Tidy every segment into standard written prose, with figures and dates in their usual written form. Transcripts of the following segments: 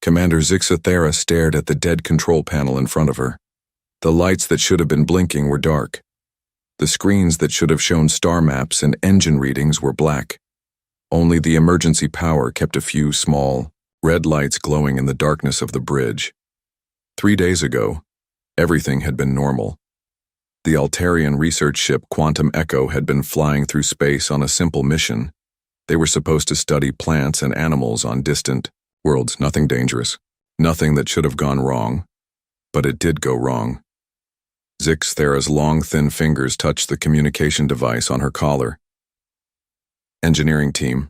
Commander Zixathera stared at the dead control panel in front of her. The lights that should have been blinking were dark. The screens that should have shown star maps and engine readings were black. Only the emergency power kept a few small, red lights glowing in the darkness of the bridge. 3 days ago, everything had been normal. The Altarian research ship Quantum Echo had been flying through space on a simple mission. They were supposed to study plants and animals on distant worlds, nothing dangerous, nothing that should have gone wrong. But it did go wrong. Zixathera's long, thin fingers touched the communication device on her collar. "Engineering team,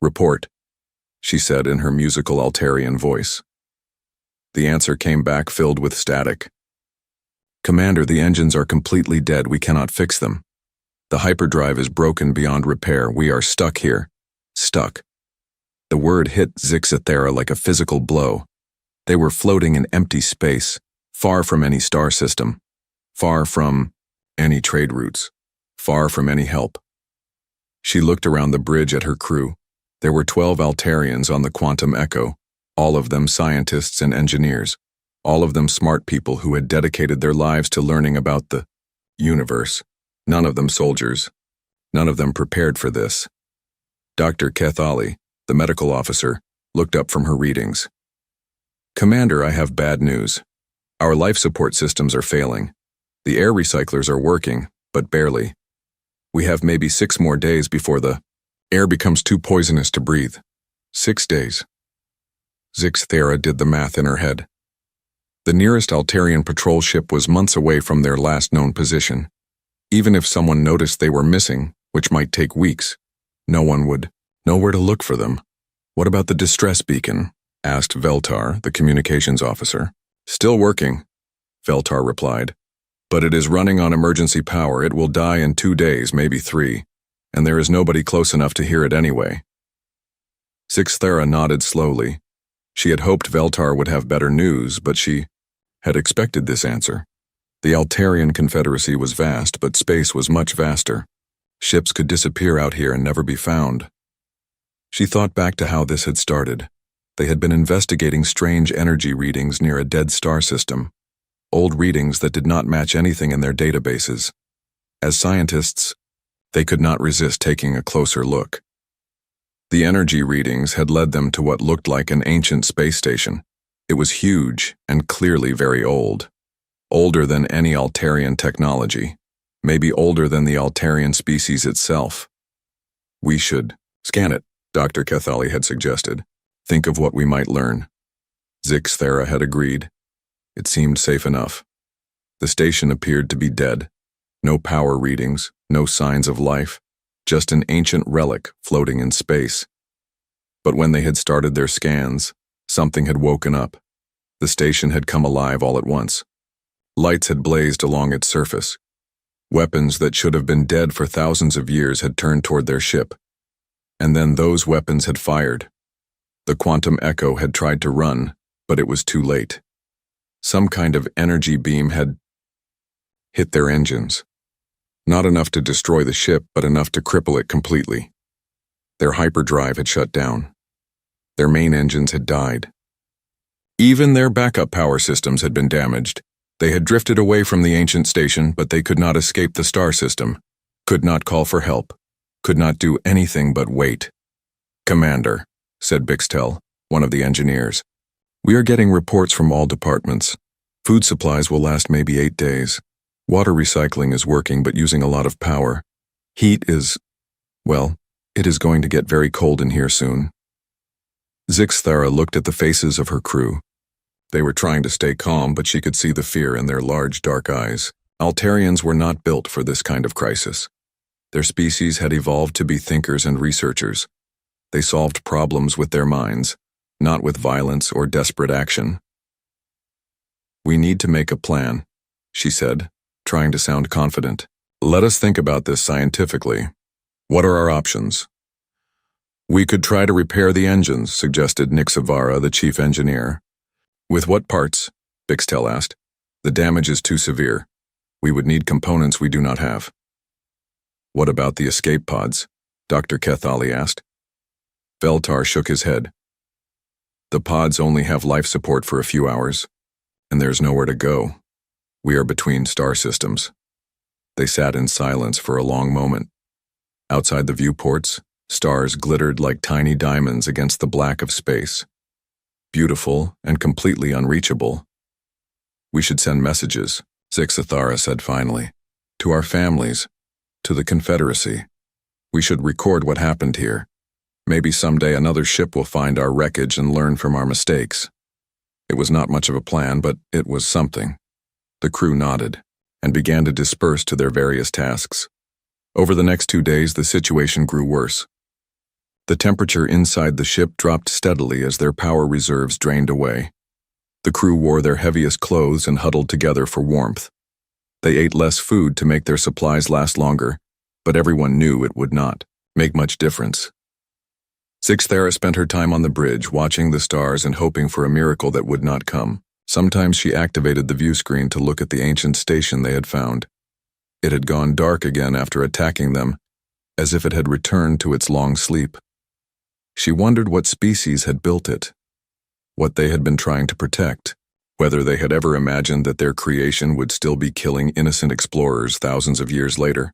report," she said in her musical Altarian voice. The answer came back filled with static. "Commander, the engines are completely dead. We cannot fix them. The hyperdrive is broken beyond repair. We are stuck here." Stuck. The word hit Zixathera like a physical blow. They were floating in empty space, far from any star system, far from any trade routes, far from any help. She looked around the bridge at her crew. There were 12 Altarians on the Quantum Echo, all of them scientists and engineers, all of them smart people who had dedicated their lives to learning about the universe. None of them soldiers. None of them prepared for this. Dr. Kethali, the medical officer, looked up from her readings. "Commander, I have bad news. Our life support systems are failing. The air recyclers are working, but barely. We have maybe 6 more days before the air becomes too poisonous to breathe. 6 days. Zixathera did the math in her head. The nearest Altarian patrol ship was months away from their last known position. Even if someone noticed they were missing, which might take weeks, no one would know where to look for them. "What about the distress beacon?" asked Veltar, the communications officer. "Still working," Veltar replied. "But it is running on emergency power. It will die in 2 days, maybe 3, and there is nobody close enough to hear it anyway." Zixathera nodded slowly. She had hoped Veltar would have better news, but she had expected this answer. The Altarian Confederacy was vast, but space was much vaster. Ships could disappear out here and never be found. She thought back to how this had started. They had been investigating strange energy readings near a dead star system, old readings that did not match anything in their databases. As scientists, they could not resist taking a closer look. The energy readings had led them to what looked like an ancient space station. It was huge and clearly very old. Older than any Altarian technology. Maybe older than the Altarian species itself. "We should scan it," Dr. Kethali had suggested. "Think of what we might learn." Zixathera had agreed. It seemed safe enough. The station appeared to be dead. No power readings, no signs of life, just an ancient relic floating in space. But when they had started their scans, something had woken up. The station had come alive all at once. Lights had blazed along its surface. Weapons that should have been dead for thousands of years had turned toward their ship. And then those weapons had fired. The Quantum Echo had tried to run, but it was too late. Some kind of energy beam had hit their engines. Not enough to destroy the ship, but enough to cripple it completely. Their hyperdrive had shut down. Their main engines had died. Even their backup power systems had been damaged. They had drifted away from the ancient station, but they could not escape the star system, could not call for help, could not do anything but wait. "Commander," said Bixtel, one of the engineers, "we are getting reports from all departments. Food supplies will last maybe 8 days. Water recycling is working but using a lot of power. Heat is, well, it is going to get very cold in here soon." Zixathera looked at the faces of her crew. They were trying to stay calm, but she could see the fear in their large, dark eyes. Altarians were not built for this kind of crisis. Their species had evolved to be thinkers and researchers. They solved problems with their minds, not with violence or desperate action. "We need to make a plan," she said, trying to sound confident. "Let us think about this scientifically. What are our options?" "We could try to repair the engines," suggested Nixavara, the chief engineer. "With what parts?" Bixtel asked. "The damage is too severe. We would need components we do not have." "What about the escape pods?" Dr. Kethali asked. Veltar shook his head. The pods only have life support for a few hours, and there's nowhere to go. We are between star systems. They sat in silence for a long moment. Outside the viewports, stars glittered like tiny diamonds against the black of space. Beautiful and completely unreachable. We should send messages, Zixathara said finally. To our families, to the Confederacy. We should record what happened here. Maybe someday another ship will find our wreckage and learn from our mistakes. It was not much of a plan, but it was something. The crew nodded and began to disperse to their various tasks. Over the next 2 days, the situation grew worse. The temperature inside the ship dropped steadily as their power reserves drained away. The crew wore their heaviest clothes and huddled together for warmth. They ate less food to make their supplies last longer, but everyone knew it would not make much difference. Zixathara spent her time on the bridge, watching the stars and hoping for a miracle that would not come. Sometimes she activated the view screen to look at the ancient station they had found. It had gone dark again after attacking them, as if it had returned to its long sleep. She wondered what species had built it, what they had been trying to protect, whether they had ever imagined that their creation would still be killing innocent explorers thousands of years later.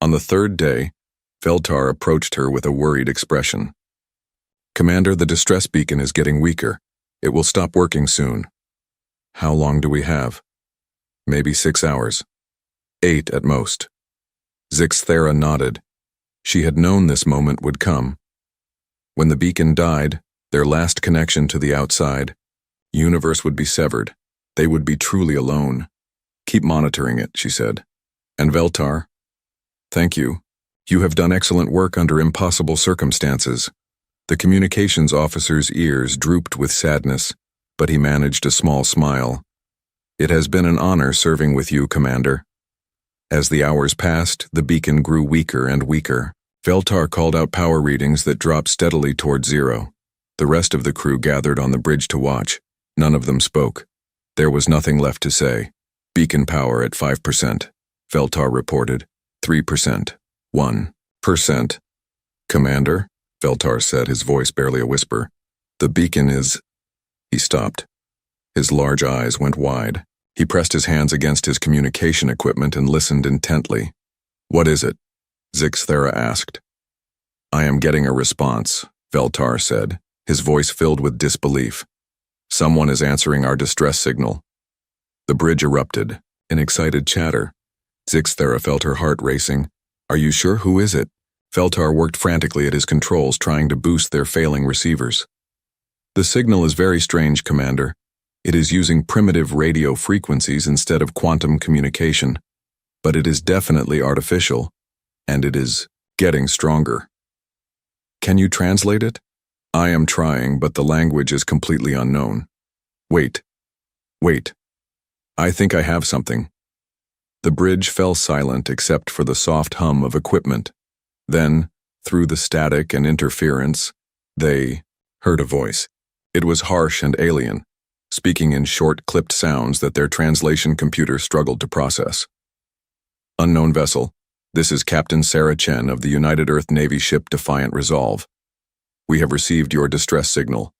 On the third day, Veltar approached her with a worried expression. "Commander, the distress beacon is getting weaker. It will stop working soon." "How long do we have?" "Maybe 6 hours. 8 at most." Zixathara nodded. She had known this moment would come. When the beacon died, their last connection to the outside, universe would be severed. They would be truly alone. "Keep monitoring it," she said. "And Veltar, thank you. You have done excellent work under impossible circumstances." The communications officer's ears drooped with sadness, but he managed a small smile. "It has been an honor serving with you, Commander." As the hours passed, the beacon grew weaker and weaker. Veltar called out power readings that dropped steadily toward 0. The rest of the crew gathered on the bridge to watch. None of them spoke. There was nothing left to say. "Beacon power at 5%, Veltar reported. 3%. 1%. "Commander," Veltar said, his voice barely a whisper. "The beacon is—" He stopped. His large eyes went wide. He pressed his hands against his communication equipment and listened intently. "What is it?" Zixathara asked. "I am getting a response," Veltar said, his voice filled with disbelief. "Someone is answering our distress signal." The bridge erupted in excited chatter. Zixathara felt her heart racing. "Are you sure? Who is it?" Veltar worked frantically at his controls, trying to boost their failing receivers. "The signal is very strange, Commander. It is using primitive radio frequencies instead of quantum communication. But it is definitely artificial, and it is getting stronger." "Can you translate it?" "I am trying, but the language is completely unknown." Wait. I think I have something." The bridge fell silent except for the soft hum of equipment. Then, through the static and interference, they heard a voice. It was harsh and alien, speaking in short, clipped sounds that their translation computer struggled to process. "Unknown vessel. This is Captain Sarah Chen of the United Earth Navy ship Defiant Resolve. We have received your distress signal.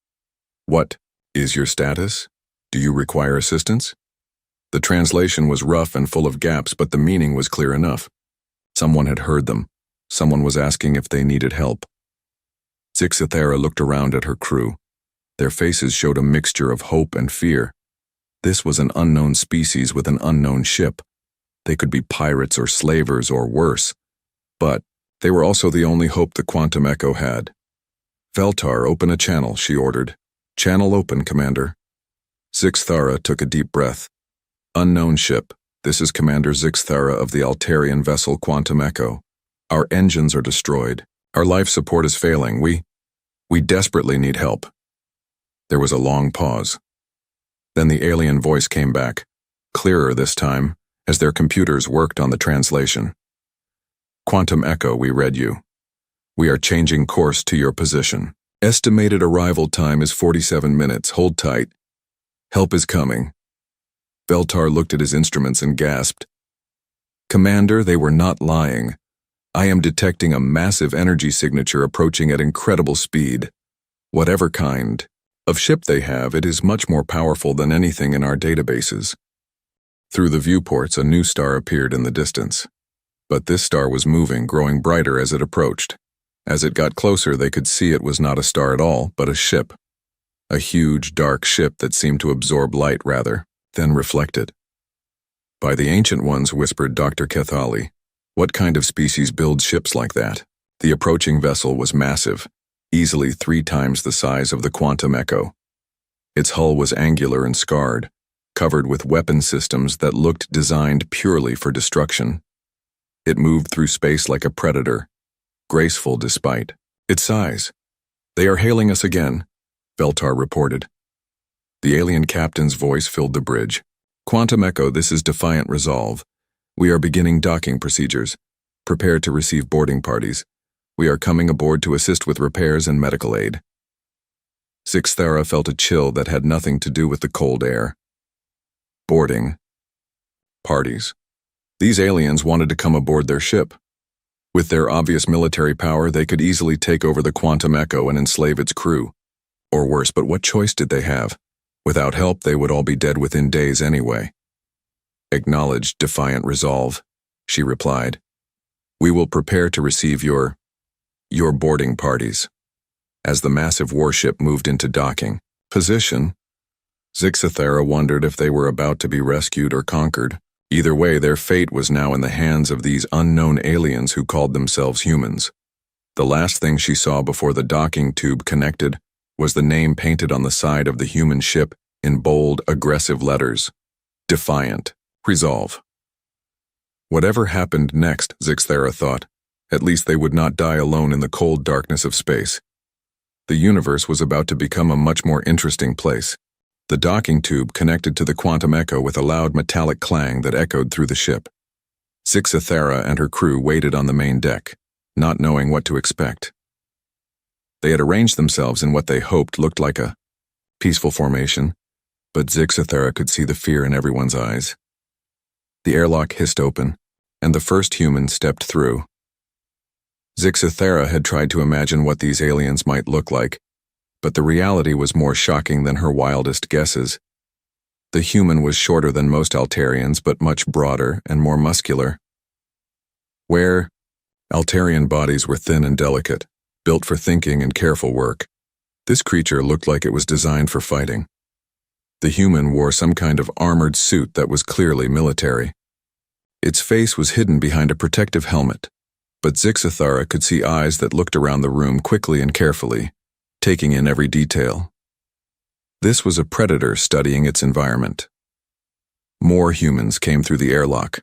What is your status? Do you require assistance?" The translation was rough and full of gaps, but the meaning was clear enough. Someone had heard them. Someone was asking if they needed help. Zixathara looked around at her crew. Their faces showed a mixture of hope and fear. This was an unknown species with an unknown ship. They could be pirates or slavers or worse. But they were also the only hope the Quantum Echo had. "Veltar, open a channel," she ordered. "Channel open, Commander." Zixathara took a deep breath. "Unknown ship. This is Commander Zixathara of the Altarian vessel Quantum Echo. Our engines are destroyed. Our life support is failing. We desperately need help." There was a long pause. Then the alien voice came back, clearer this time, as their computers worked on the translation. "Quantum Echo, we read you. We are changing course to your position. Estimated arrival time is 47 minutes. Hold tight. Help is coming." Veltar looked at his instruments and gasped. "Commander, they were not lying. I am detecting a massive energy signature approaching at incredible speed." Whatever kind of ship they have, it is much more powerful than anything in our databases. Through the viewports, a new star appeared in the distance. But this star was moving, growing brighter as it approached. As it got closer, they could see it was not a star at all, but a ship. A huge, dark ship that seemed to absorb light rather than reflect it. By the Ancient Ones, whispered Dr. Kethali. What kind of species builds ships like that? The approaching vessel was massive, easily 3 times the size of the Quantum Echo. Its hull was angular and scarred, covered with weapon systems that looked designed purely for destruction. It moved through space like a predator, graceful despite its size. They are hailing us again, Veltar reported. The alien captain's voice filled the bridge. Quantum Echo, this is Defiant Resolve. We are beginning docking procedures. Prepare to receive boarding parties. We are coming aboard to assist with repairs and medical aid. Zixthara felt a chill that had nothing to do with the cold air. Boarding parties. These aliens wanted to come aboard their ship. With their obvious military power, they could easily take over the Quantum Echo and enslave its crew. Or worse, but what choice did they have? Without help, they would all be dead within days anyway. Acknowledged, Defiant Resolve, she replied. We will prepare to receive your boarding parties. As the massive warship moved into docking position, Zixthara wondered if they were about to be rescued or conquered. Either way, their fate was now in the hands of these unknown aliens who called themselves humans. The last thing she saw before the docking tube connected was the name painted on the side of the human ship in bold, aggressive letters. Defiant Resolve. Whatever happened next, Zixthara thought, at least they would not die alone in the cold darkness of space. The universe was about to become a much more interesting place. The docking tube connected to the Quantum Echo with a loud metallic clang that echoed through the ship. Zixthara and her crew waited on the main deck, not knowing what to expect. They had arranged themselves in what they hoped looked like a peaceful formation, but Zixthara could see the fear in everyone's eyes. The airlock hissed open, and the first human stepped through. Zixthara had tried to imagine what these aliens might look like, but the reality was more shocking than her wildest guesses. The human was shorter than most Altarians, but much broader and more muscular. Where Altarian bodies were thin and delicate, built for thinking and careful work. This creature looked like it was designed for fighting. The human wore some kind of armored suit that was clearly military. Its face was hidden behind a protective helmet, but Zixthara could see eyes that looked around the room quickly and carefully, taking in every detail. This was a predator studying its environment. More humans came through the airlock.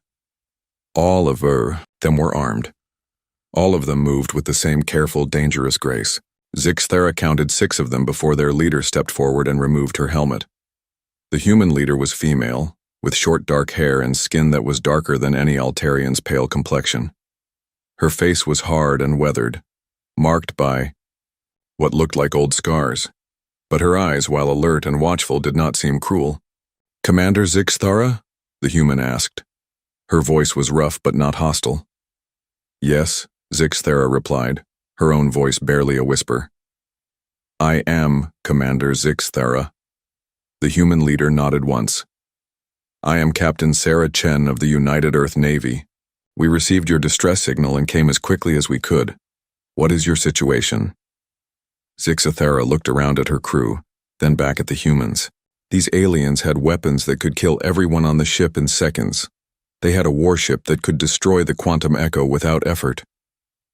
All of them were armed. All of them moved with the same careful, dangerous grace. Zixthara counted 6 of them before their leader stepped forward and removed her helmet. The human leader was female, with short dark hair and skin that was darker than any Altarian's pale complexion. Her face was hard and weathered, marked by what looked like old scars, but her eyes, while alert and watchful, did not seem cruel. Commander Zixthara? The human asked. Her voice was rough but not hostile. Yes, Zixthara replied, her own voice barely a whisper. I am Commander Zixthara. The human leader nodded once. I am Captain Sarah Chen of the United Earth Navy. We received your distress signal and came as quickly as we could. What is your situation? Zixthara looked around at her crew, then back at the humans. These aliens had weapons that could kill everyone on the ship in seconds. They had a warship that could destroy the Quantum Echo without effort.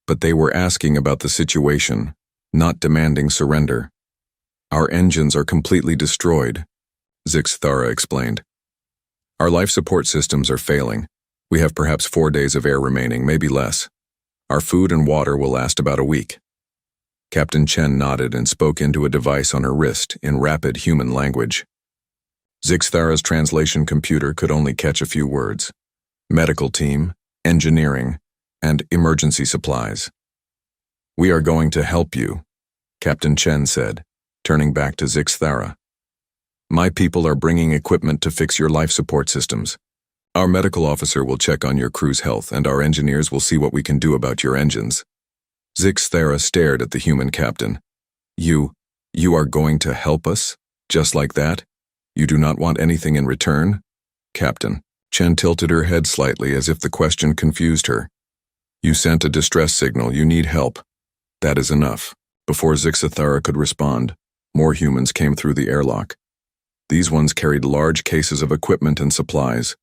But they were asking about the situation, not demanding surrender. Our engines are completely destroyed, Zixthara explained. Our life support systems are failing. We have perhaps 4 days of air remaining, maybe less. Our food and water will last about a week. Captain Chen nodded and spoke into a device on her wrist in rapid human language. Zixthara's translation computer could only catch a few words. Medical team, engineering, and emergency supplies. We are going to help you, Captain Chen said, turning back to Zixthara. My people are bringing equipment to fix your life support systems. Our medical officer will check on your crew's health, and our engineers will see what we can do about your engines. Zixthara stared at the human captain. You You are going to help us? Just like that? You do not want anything in return? Captain. Chen tilted her head slightly as if the question confused her. You sent a distress signal. You need help. That is enough. Before Zixathara could respond, more humans came through the airlock. These ones carried large cases of equipment and supplies.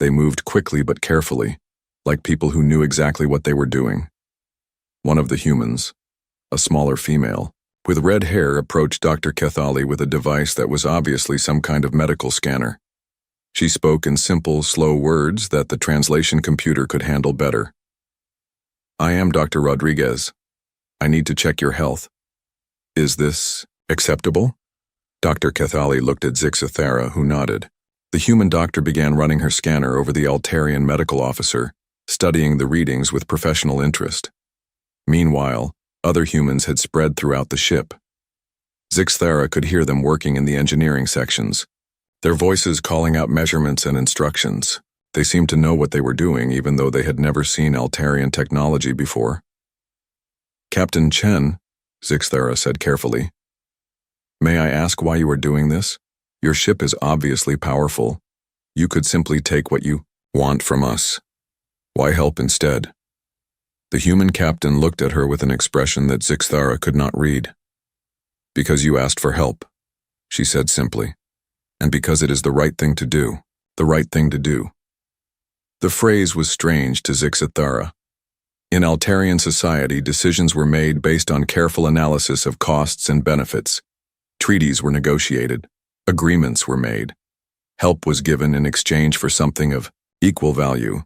They moved quickly but carefully, like people who knew exactly what they were doing. One of the humans, a smaller female, with red hair, approached Dr. Kethali with a device that was obviously some kind of medical scanner. She spoke in simple, slow words that the translation computer could handle better. I am Dr. Rodriguez. I need to check your health. Is this acceptable? Dr. Kethali looked at Zixathara, who nodded. The human doctor began running her scanner over the Altarian medical officer, studying the readings with professional interest. Meanwhile, other humans had spread throughout the ship. Zixathara could hear them working in the engineering sections, their voices calling out measurements and instructions. They seemed to know what they were doing, even though they had never seen Altarian technology before. Captain Chen, Zixathara said carefully, may I ask why you are doing this? Your ship is obviously powerful. You could simply take what you want from us. Why help instead? The human captain looked at her with an expression that Zixathara could not read. Because you asked for help, she said simply, and because it is the right thing to do. The right thing to do. The phrase was strange to Zixathara. In Altarian society, decisions were made based on careful analysis of costs and benefits. Treaties were negotiated. Agreements were made. Help was given in exchange for something of equal value.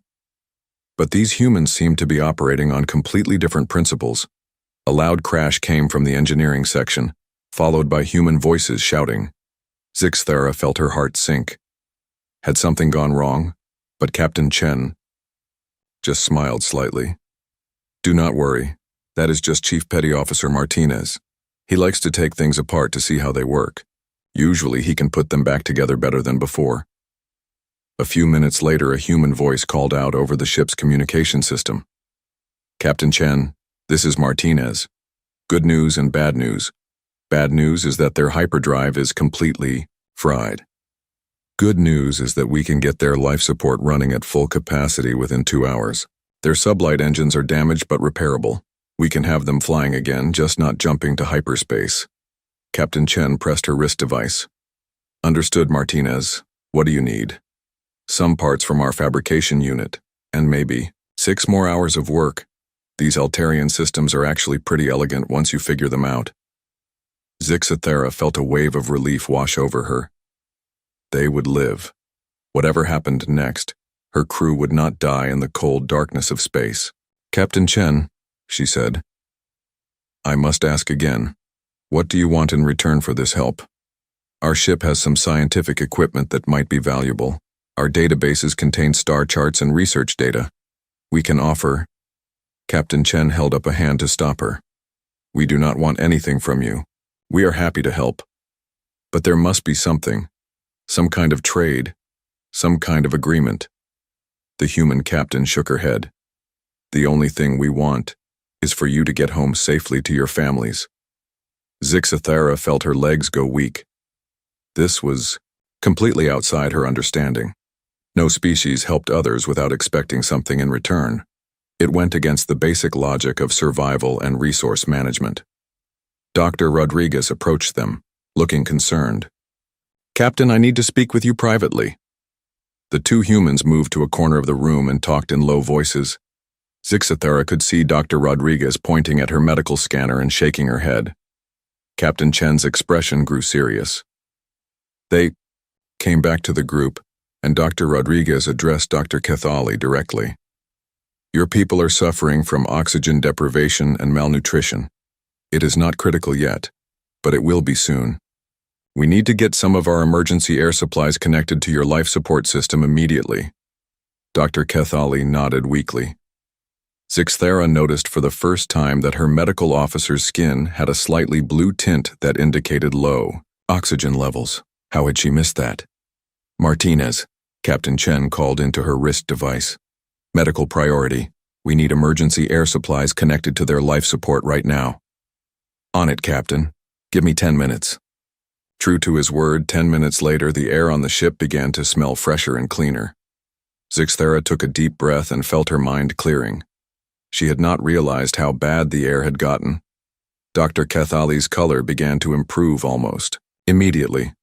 But these humans seemed to be operating on completely different principles. A loud crash came from the engineering section, followed by human voices shouting. Zixathara felt her heart sink. Had something gone wrong? But Captain Chen just smiled slightly. Do not worry. That is just Chief Petty Officer Martinez. He likes to take things apart to see how they work. Usually he can put them back together better than before. A few minutes later, a human voice called out over the ship's communication system. Captain Chen, this is Martinez. Good news and bad news. Bad news is that their hyperdrive is completely fried. Good news is that we can get their life support running at full capacity within 2 hours. Their sublight engines are damaged but repairable. We can have them flying again, just not jumping to hyperspace. Captain Chen pressed her wrist device. Understood, Martinez. What do you need? Some parts from our fabrication unit, and maybe 6 more hours of work. These Altarian systems are actually pretty elegant once you figure them out. Zixathara felt a wave of relief wash over her. They would live. Whatever happened next, her crew would not die in the cold darkness of space. Captain Chen, she said, I must ask again. What do you want in return for this help? Our ship has some scientific equipment that might be valuable. Our databases contain star charts and research data. We can offer. Captain Chen held up a hand to stop her. We do not want anything from you. We are happy to help. But there must be something. Some kind of trade. Some kind of agreement. The human captain shook her head. The only thing we want is for you to get home safely to your families. Zixathara felt her legs go weak. This was completely outside her understanding. No species helped others without expecting something in return. It went against the basic logic of survival and resource management. Dr. Rodriguez approached them, looking concerned. Captain, I need to speak with you privately. The 2 humans moved to a corner of the room and talked in low voices. Zixathara could see Dr. Rodriguez pointing at her medical scanner and shaking her head. Captain Chen's expression grew serious. They came back to the group, and Dr. Rodriguez addressed Dr. Kethali directly. Your people are suffering from oxygen deprivation and malnutrition. It is not critical yet, but it will be soon. We need to get some of our emergency air supplies connected to your life support system immediately. Dr. Kethali nodded weakly. Zixathara noticed for the first time that her medical officer's skin had a slightly blue tint that indicated low oxygen levels. How had she missed that? Martinez, Captain Chen called into her wrist device. Medical priority. We need emergency air supplies connected to their life support right now. On it, Captain. Give me 10 minutes. True to his word, 10 minutes later, the air on the ship began to smell fresher and cleaner. Zixthera took a deep breath and felt her mind clearing. She had not realized how bad the air had gotten. Dr. Cathali's color began to improve almost immediately.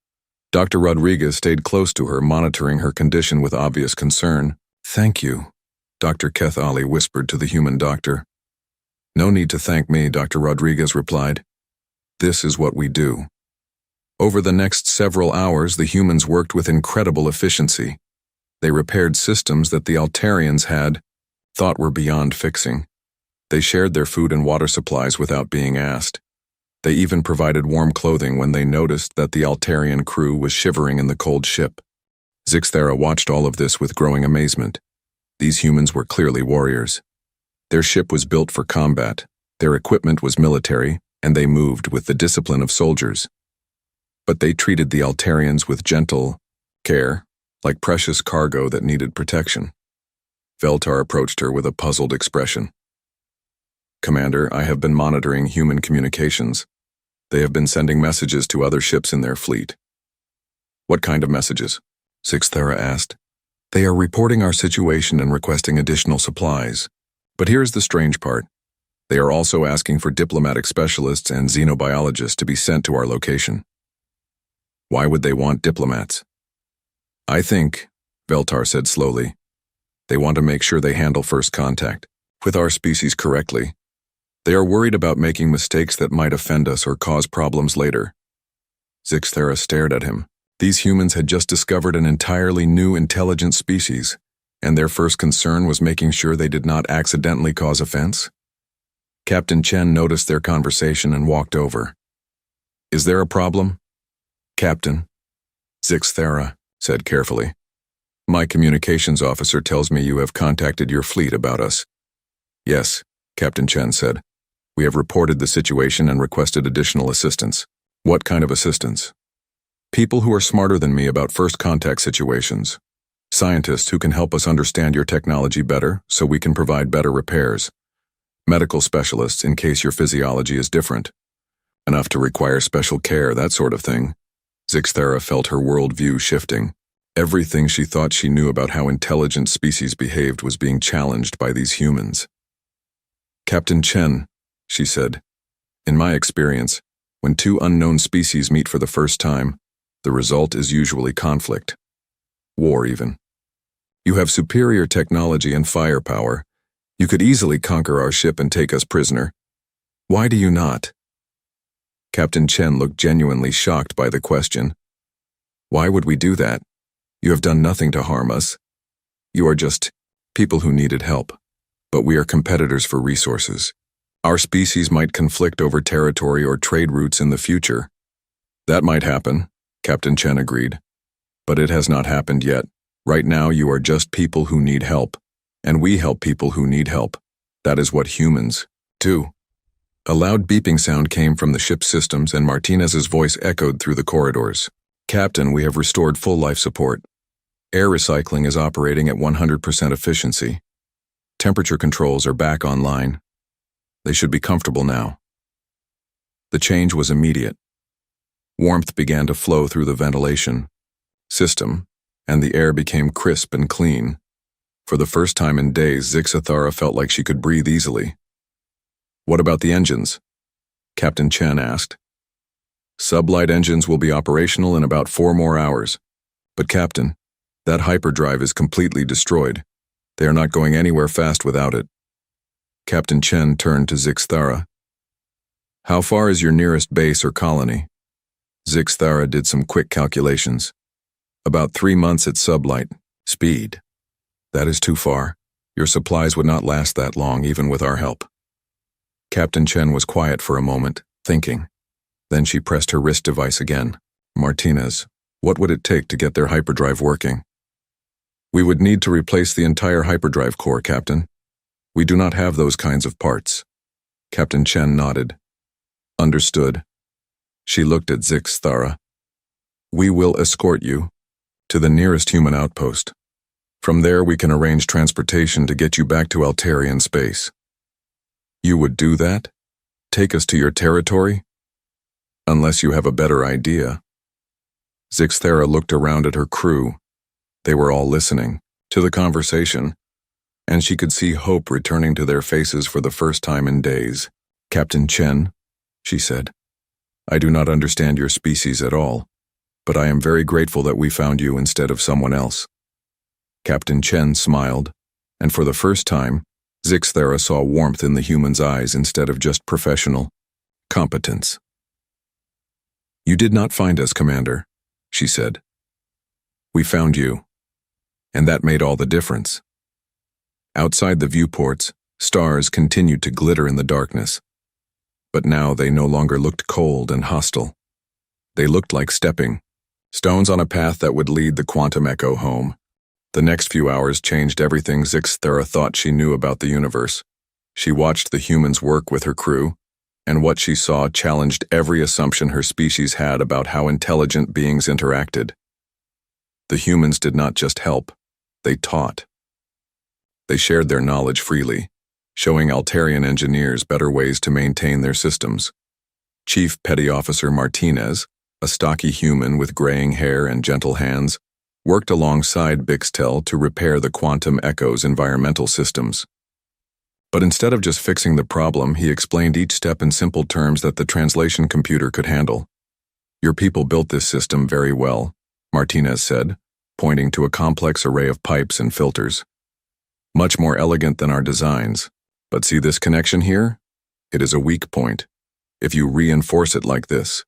Dr. Rodriguez stayed close to her, monitoring her condition with obvious concern. "Thank you," Dr. Cathali whispered to the human doctor. "No need to thank me," Dr. Rodriguez replied. "This is what we do." Over the next several hours, the humans worked with incredible efficiency. They repaired systems that the Altarians had thought were beyond fixing. They shared their food and water supplies without being asked. They even provided warm clothing when they noticed that the Altarian crew was shivering in the cold ship. Zixthera watched all of this with growing amazement. These humans were clearly warriors. Their ship was built for combat, their equipment was military, and they moved with the discipline of soldiers. But they treated the Altarians with gentle care, like precious cargo that needed protection. Veltar approached her with a puzzled expression. "Commander, I have been monitoring human communications. They have been sending messages to other ships in their fleet." "What kind of messages?" Zixthera asked. "They are reporting our situation and requesting additional supplies. But here's the strange part. They are also asking for diplomatic specialists and xenobiologists to be sent to our location." "Why would they want diplomats?" "I think," Veltar said slowly, "they want to make sure they handle first contact with our species correctly. They are worried about making mistakes that might offend us or cause problems later." Zixthera stared at him. These humans had just discovered an entirely new intelligent species, and their first concern was making sure they did not accidentally cause offense. Captain Chen noticed their conversation and walked over. "Is there a problem?" "Captain," Zixthera said carefully, "my communications officer tells me you have contacted your fleet about us." "Yes," Captain Chen said. "We have reported the situation and requested additional assistance." "What kind of assistance?" "People who are smarter than me about first contact situations. Scientists who can help us understand your technology better so we can provide better repairs. Medical specialists in case your physiology is different. Enough to require special care, that sort of thing." Zixthera felt her worldview shifting. Everything she thought she knew about how intelligent species behaved was being challenged by these humans. "Captain Chen," she said, "in my experience, when two unknown species meet for the first time, the result is usually conflict. War, even. You have superior technology and firepower. You could easily conquer our ship and take us prisoner. Why do you not?" Captain Chen looked genuinely shocked by the question. "Why would we do that? You have done nothing to harm us. You are just people who needed help. But we are competitors for resources. Our species might conflict over territory or trade routes in the future." "That might happen," Captain Chen agreed. "But it has not happened yet. Right now you are just people who need help. And we help people who need help. That is what humans do." A loud beeping sound came from the ship's systems and Martinez's voice echoed through the corridors. "Captain, we have restored full life support. Air recycling is operating at 100% efficiency. Temperature controls are back online. They should be comfortable now." The change was immediate. Warmth began to flow through the ventilation system, and the air became crisp and clean. For the first time in days, Zixthera felt like she could breathe easily. "What about the engines?" Captain Chen asked. "Sublight engines will be operational in about 4 more hours. But Captain, that hyperdrive is completely destroyed. They are not going anywhere fast without it." Captain Chen turned to Zixthera. "How far is your nearest base or colony?" Zixthera did some quick calculations. "About 3 months at sublight speed. That is too far. Your supplies would not last that long, even with our help." Captain Chen was quiet for a moment, thinking. Then she pressed her wrist device again. "Martinez, what would it take to get their hyperdrive working?" "We would need to replace the entire hyperdrive core, Captain. We do not have those kinds of parts." Captain Chen nodded. "Understood." She looked at Zixthera. "We will escort you to the nearest human outpost. From there we can arrange transportation to get you back to Altarian space." "You would do that? Take us to your territory?" Unless you have a better idea. Zixthera looked around at her crew. They were all listening to the conversation, and she could see hope returning to their faces for the first time in days. "Captain Chen," she said, "I do not understand your species at all, but I am very grateful that we found you instead of someone else." Captain Chen smiled, and for the first time, Zixthera saw warmth in the human's eyes instead of just professional competence. "You did not find us, Commander," she said. "We found you, and that made all the difference." Outside the viewports, stars continued to glitter in the darkness, but now they no longer looked cold and hostile. They looked like stepping stones on a path that would lead the quantum echo home. The next few hours changed everything Zixthera thought she knew about the universe. She watched the humans work with her crew, and what she saw challenged every assumption her species had about how intelligent beings interacted. The humans did not just help, they taught. They shared their knowledge freely, showing Altarian engineers better ways to maintain their systems. Chief Petty Officer Martinez, a stocky human with graying hair and gentle hands, worked alongside Bixtel to repair the Quantum Echo's environmental systems. But instead of just fixing the problem, he explained each step in simple terms that the translation computer could handle. "Your people built this system very well," Martinez said, pointing to a complex array of pipes and filters. "Much more elegant than our designs. But see this connection here? It is a weak point. If you reinforce it like this."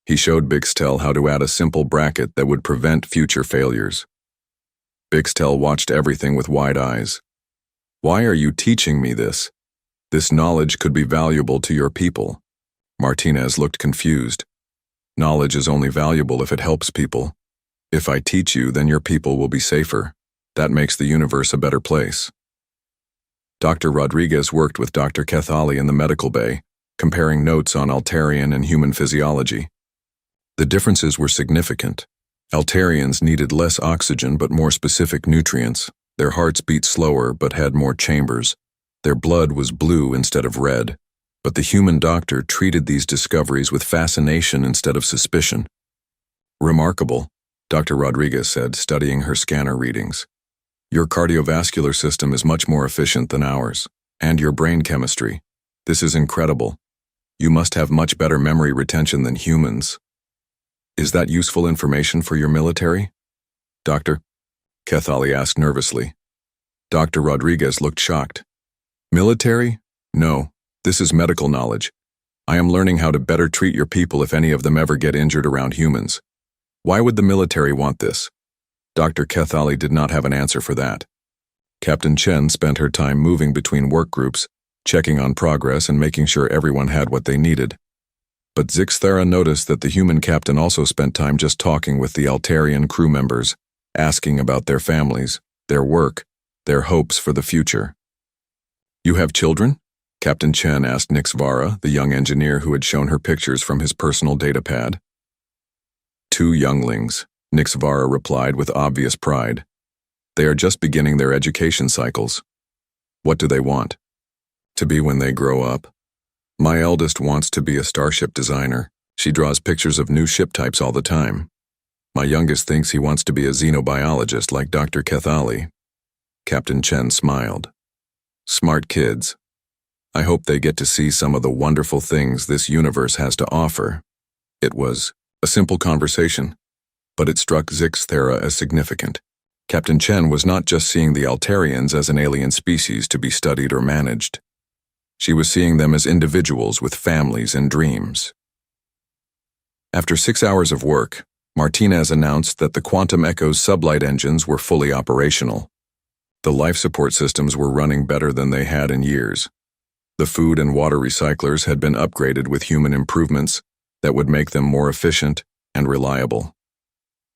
He showed Bixtel how to add a simple bracket that would prevent future failures. Bixtel watched everything with wide eyes. "Why are you teaching me this? This knowledge could be valuable to your people." Martinez looked confused. "Knowledge is only valuable if it helps people. If I teach you, then your people will be safer. That makes the universe a better place." Dr. Rodriguez worked with Dr. Kethali in the medical bay, comparing notes on Altarian and human physiology. The differences were significant. Altarians needed less oxygen but more specific nutrients. Their hearts beat slower but had more chambers. Their blood was blue instead of red. But the human doctor treated these discoveries with fascination instead of suspicion. "Remarkable," Dr. Rodriguez said, studying her scanner readings. "Your cardiovascular system is much more efficient than ours, and your brain chemistry. This is incredible. You must have much better memory retention than humans. Is that useful information for your military?" "Doctor?" Kethali asked nervously. Dr. Rodriguez looked shocked. "Military? No, this is medical knowledge. I am learning how to better treat your people if any of them ever get injured around humans. Why would the military want this?" Dr. Kethali did not have an answer for that. Captain Chen spent her time moving between work groups, checking on progress and making sure everyone had what they needed. But Zixthera noticed that the human captain also spent time just talking with the Altarian crew members, asking about their families, their work, their hopes for the future. "You have children?" Captain Chen asked Nixvara, the young engineer who had shown her pictures from his personal datapad. "2 younglings," Nixvara replied with obvious pride. "They are just beginning their education cycles." "What do they want?" "To be when they grow up. My eldest wants to be a starship designer. She draws pictures of new ship types all the time. My youngest thinks he wants to be a xenobiologist like Dr. Kethali." Captain Chen smiled. "Smart kids. I hope they get to see some of the wonderful things this universe has to offer." It was a simple conversation, but it struck Zixthera as significant. Captain Chen was not just seeing the Altarians as an alien species to be studied or managed. She was seeing them as individuals with families and dreams. After 6 hours of work, Martinez announced that the Quantum Echo's sublight engines were fully operational. The life support systems were running better than they had in years. The food and water recyclers had been upgraded with human improvements that would make them more efficient and reliable.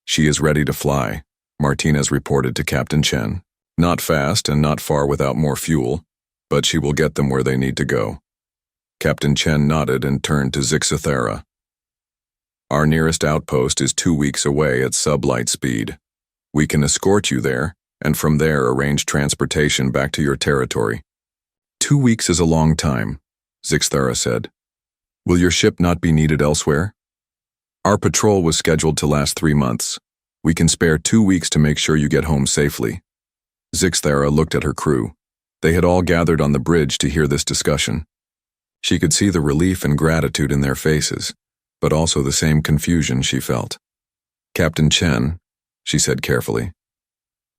"She is ready to fly," Martinez reported to Captain Chen. "Not fast and not far without more fuel, but she will get them where they need to go." Captain Chen nodded and turned to Zixthera. "Our nearest outpost is 2 weeks away at sublight speed. We can escort you there, and from there arrange transportation back to your territory." 2 weeks is a long time," Zixthera said. Will your ship not be needed elsewhere? Our patrol was scheduled to last 3 months. We can spare 2 weeks to make sure you get home safely. Zixthara looked at her crew. They had all gathered on the bridge to hear this discussion. She could see the relief and gratitude in their faces, but also the same confusion she felt. Captain Chen, she said carefully,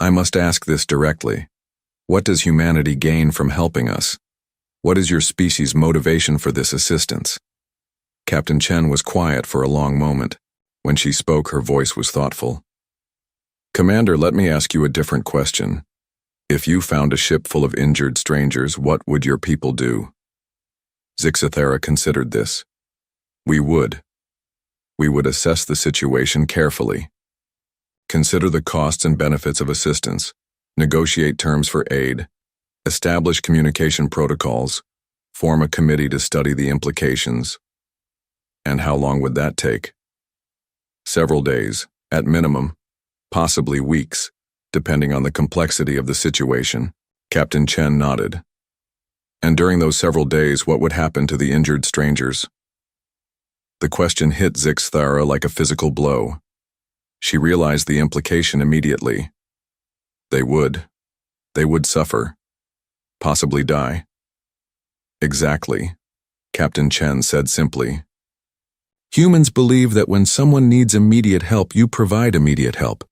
I must ask this directly. What does humanity gain from helping us? What is your species' motivation for this assistance? Captain Chen was quiet for a long moment. When she spoke, her voice was thoughtful. Commander, let me ask you a different question. If you found a ship full of injured strangers, what would your people do? Zixthara considered this. We would assess the situation carefully. Consider the costs and benefits of assistance, negotiate terms for aid, establish communication protocols, form a committee to study the implications. And how long would that take? Several days, at minimum, possibly weeks, depending on the complexity of the situation. Captain Chen nodded. And during those several days, what would happen to the injured strangers? The question hit Zixthara like a physical blow. She realized the implication immediately. They would suffer, possibly die. Exactly, Captain Chen said simply. Humans believe that when someone needs immediate help, you provide immediate help.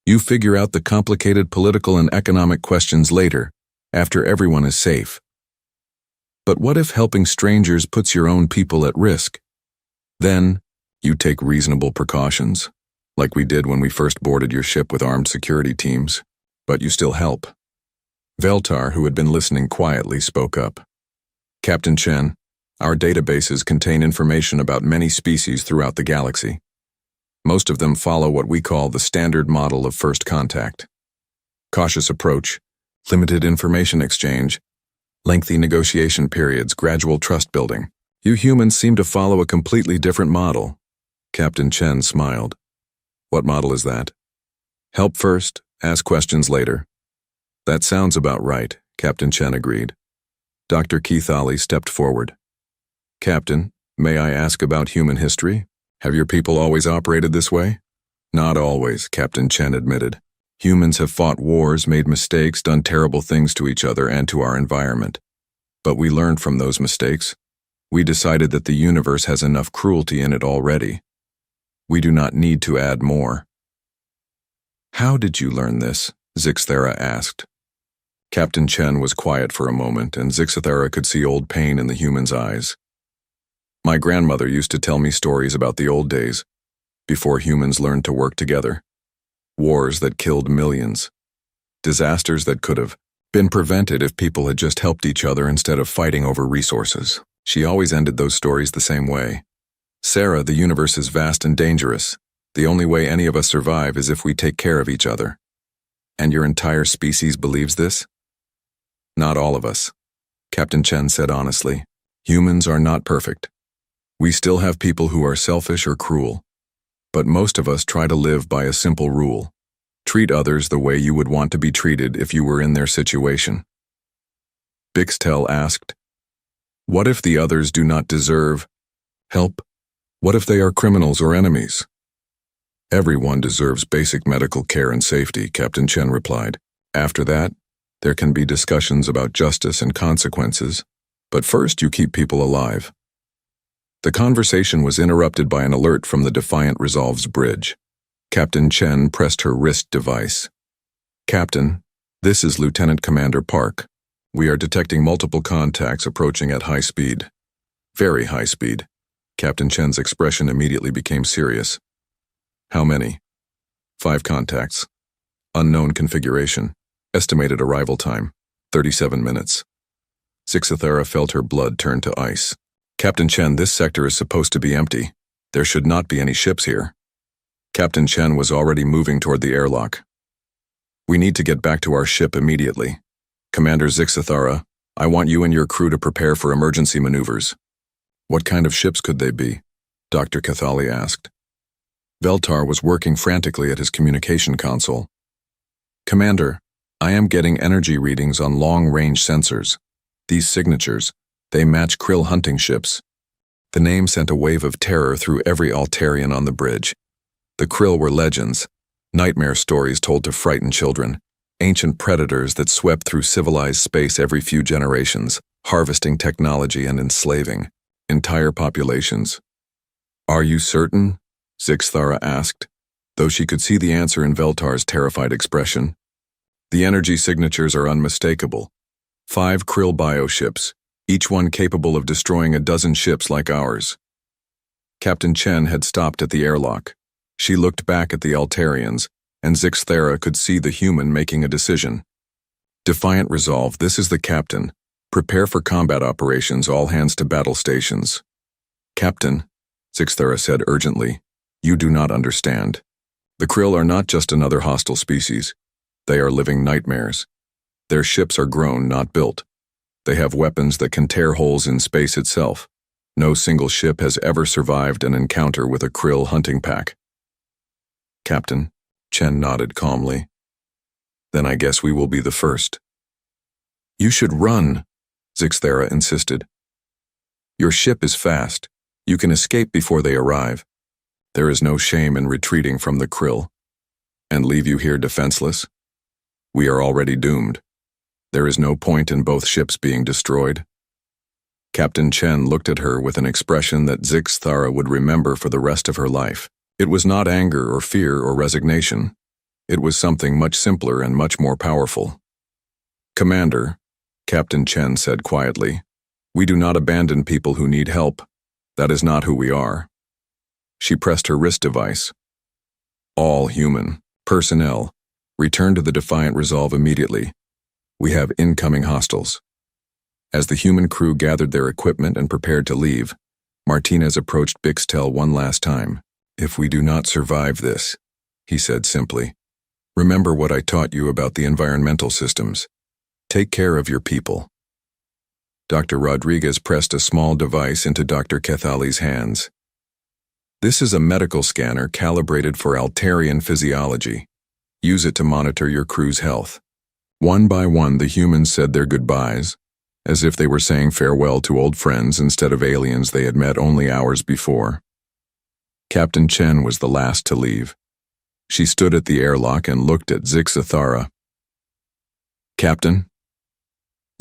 You figure out the complicated political and economic questions later, after everyone is safe. But what if helping strangers puts your own people at risk? Then, you take reasonable precautions, like we did when we first boarded your ship with armed security teams, but you still help. Veltar, who had been listening quietly, spoke up. Captain Chen, our databases contain information about many species throughout the galaxy. Most of them follow what we call the standard model of first contact. Cautious approach, limited information exchange, lengthy negotiation periods, gradual trust building. You humans seem to follow a completely different model. Captain Chen smiled. What model is that? Help first, ask questions later. That sounds about right, Captain Chen agreed. Dr. Keithali stepped forward. Captain, may I ask about human history? Have your people always operated this way? Not always, Captain Chen admitted. Humans have fought wars, made mistakes, done terrible things to each other and to our environment. But we learned from those mistakes. We decided that the universe has enough cruelty in it already. We do not need to add more. How did you learn this? Zixthara asked. Captain Chen was quiet for a moment, and Zixthara could see old pain in the human's eyes. My grandmother used to tell me stories about the old days, before humans learned to work together. Wars that killed millions. Disasters that could have been prevented if people had just helped each other instead of fighting over resources. She always ended those stories the same way. Sarah, the universe is vast and dangerous. The only way any of us survive is if we take care of each other. And your entire species believes this? Not all of us, Captain Chen said honestly. Humans are not perfect. We still have people who are selfish or cruel. But most of us try to live by a simple rule. Treat others the way you would want to be treated if you were in their situation. Bixtel asked, what if the others do not deserve help? What if they are criminals or enemies? Everyone deserves basic medical care and safety, Captain Chen replied. After that, there can be discussions about justice and consequences, but first you keep people alive. The conversation was interrupted by an alert from the Defiant Resolve's bridge. Captain Chen pressed her wrist device. Captain, this is Lieutenant Commander Park. We are detecting multiple contacts approaching at high speed. Very high speed. Captain Chen's expression immediately became serious. How many? 5 contacts. Unknown configuration. Estimated arrival time, 37 minutes. Zixthara felt her blood turn to ice. Captain Chen, this sector is supposed to be empty. There should not be any ships here. Captain Chen was already moving toward the airlock. We need to get back to our ship immediately. Commander Zixthara, I want you and your crew to prepare for emergency maneuvers. What kind of ships could they be? Dr. Keithali asked. Veltar was working frantically at his communication console. Commander, I am getting energy readings on long-range sensors. These signatures, they match krill hunting ships. The name sent a wave of terror through every Altarian on the bridge. The Krill were legends, nightmare stories told to frighten children, ancient predators that swept through civilized space every few generations, harvesting technology and enslaving entire populations. "Are you certain?" Zixthara asked, though she could see the answer in Veltar's terrified expression. "The energy signatures are unmistakable. 5 Krill bioships, each one capable of destroying a dozen ships like ours." Captain Chen had stopped at the airlock. She looked back at the Altarians, and Zixthara could see the human making a decision. "Defiant resolve, this is the captain. Prepare for combat operations, all hands to battle stations." "Captain," Zixthara said urgently, "you do not understand. The Krill are not just another hostile species. They are living nightmares. Their ships are grown, not built. They have weapons that can tear holes in space itself. No single ship has ever survived an encounter with a Krill hunting pack." "Captain," Chen nodded calmly. "Then I guess we will be the first." "You should run," Zixthara insisted. "Your ship is fast. You can escape before they arrive. There is no shame in retreating from the Krill. And leave you here defenseless? We are already doomed. There is no point in both ships being destroyed." Captain Chen looked at her with an expression that Zixthara would remember for the rest of her life. It was not anger or fear or resignation. It was something much simpler and much more powerful. "Commander," Captain Chen said quietly, "we do not abandon people who need help. That is not who we are." She pressed her wrist device. "All human personnel, return to the Defiant Resolve immediately. We have incoming hostiles." As the human crew gathered their equipment and prepared to leave, Martinez approached Bixtel one last time. "If we do not survive this," he said simply, "remember what I taught you about the environmental systems. Take care of your people." Dr. Rodriguez pressed a small device into Dr. Kethali's hands. "This is a medical scanner calibrated for Altarian physiology. Use it to monitor your crew's health." One by one, the humans said their goodbyes, as if they were saying farewell to old friends instead of aliens they had met only hours before. Captain Chen was the last to leave. She stood at the airlock and looked at Zixthara. "Captain?"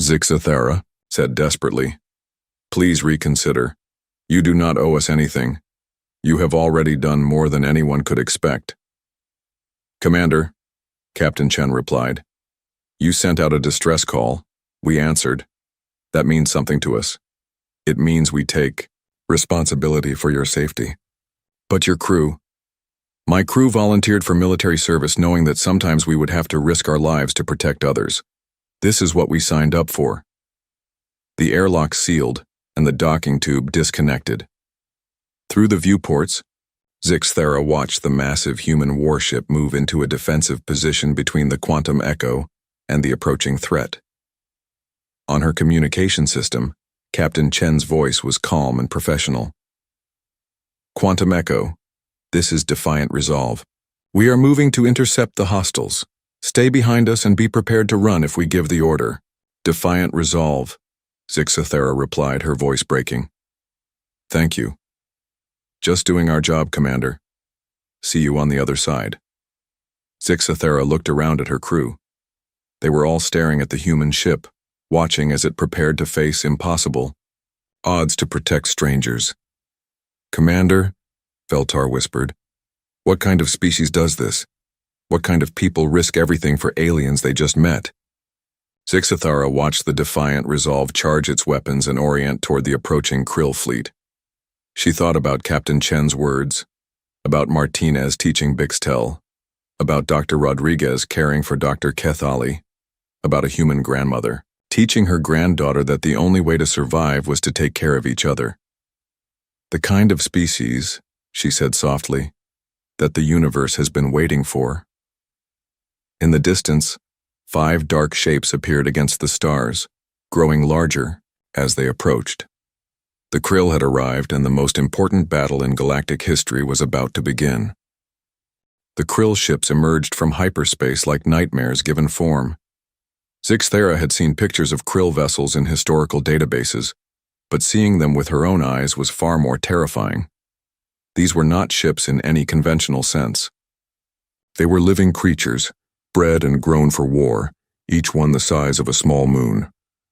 Zixthara said desperately, "Please reconsider. You do not owe us anything. You have already done more than anyone could expect." "Commander," Captain Chen replied, "you sent out a distress call. We answered. That means something to us. It means we take responsibility for your safety. But your crew?" "My crew volunteered for military service knowing that sometimes we would have to risk our lives to protect others. This is what we signed up for." The airlock sealed, and the docking tube disconnected. Through the viewports, Zixthara watched the massive human warship move into a defensive position between the quantum echo and the approaching threat. On her communication system, Captain Chen's voice was calm and professional. "Quantum Echo, this is Defiant Resolve. We are moving to intercept the hostiles. Stay behind us and be prepared to run if we give the order." "Defiant Resolve," Zixthara replied, her voice breaking. "Thank you. Just doing our job, Commander. See you on the other side." Zixthara looked around at her crew. They were all staring at the human ship, watching as it prepared to face impossible odds to protect strangers. "Commander," Veltar whispered, "what kind of species does this? What kind of people risk everything for aliens they just met?" Zixthara watched the Defiant Resolve charge its weapons and orient toward the approaching Krill fleet. She thought about Captain Chen's words, about Martinez teaching Bixtel, about Dr. Rodriguez caring for Dr. Kethali, about a human grandmother, teaching her granddaughter that the only way to survive was to take care of each other. "The kind of species," she said softly, "that the universe has been waiting for." In the distance, 5 dark shapes appeared against the stars, growing larger as they approached. The Krill had arrived, and the most important battle in galactic history was about to begin. The Krill ships emerged from hyperspace like nightmares given form. Zixthara had seen pictures of Krill vessels in historical databases, but seeing them with her own eyes was far more terrifying. These were not ships in any conventional sense. They were living creatures, bred and grown for war, each one the size of a small moon.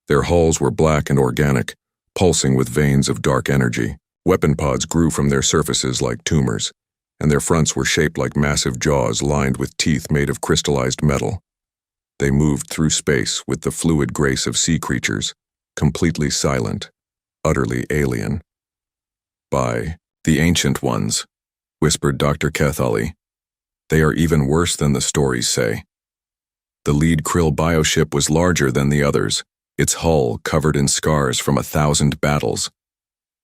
Their hulls were black and organic, pulsing with veins of dark energy. Weapon pods grew from their surfaces like tumors, and their fronts were shaped like massive jaws lined with teeth made of crystallized metal. They moved through space with the fluid grace of sea creatures, completely silent, utterly alien. "By the Ancient Ones," whispered Dr. Kethali. "They are even worse than the stories say." The lead Krill bioship was larger than the others, its hull covered in scars from 1,000 battles.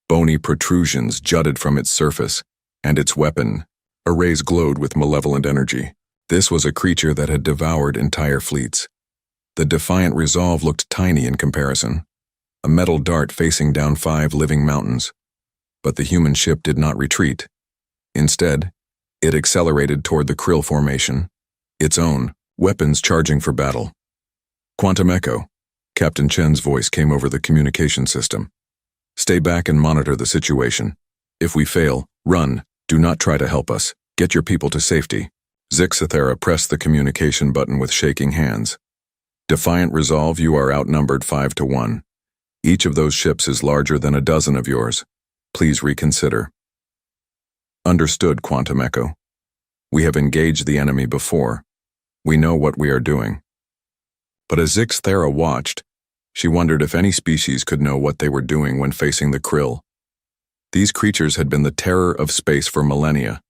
Bony protrusions jutted from its surface, and its weapon, a rays glowed with malevolent energy. This was a creature that had devoured entire fleets. The Defiant Resolve looked tiny in comparison, a metal dart facing down 5 living mountains. But the human ship did not retreat. Instead, it accelerated toward the Krill formation, its own, weapons charging for battle. "Quantum Echo," Captain Chen's voice came over the communication system. "Stay back and monitor the situation. If we fail, run. Do not try to help us. Get your people to safety." Zixathera pressed the communication button with shaking hands. "Defiant Resolve, you are outnumbered 5 to 1. Each of those ships is larger than a dozen of yours. Please reconsider." "Understood, Quantum Echo. We have engaged the enemy before. We know what we are doing." But as Zixathera watched, she wondered if any species could know what they were doing when facing the Krill. These creatures had been the terror of space for millennia.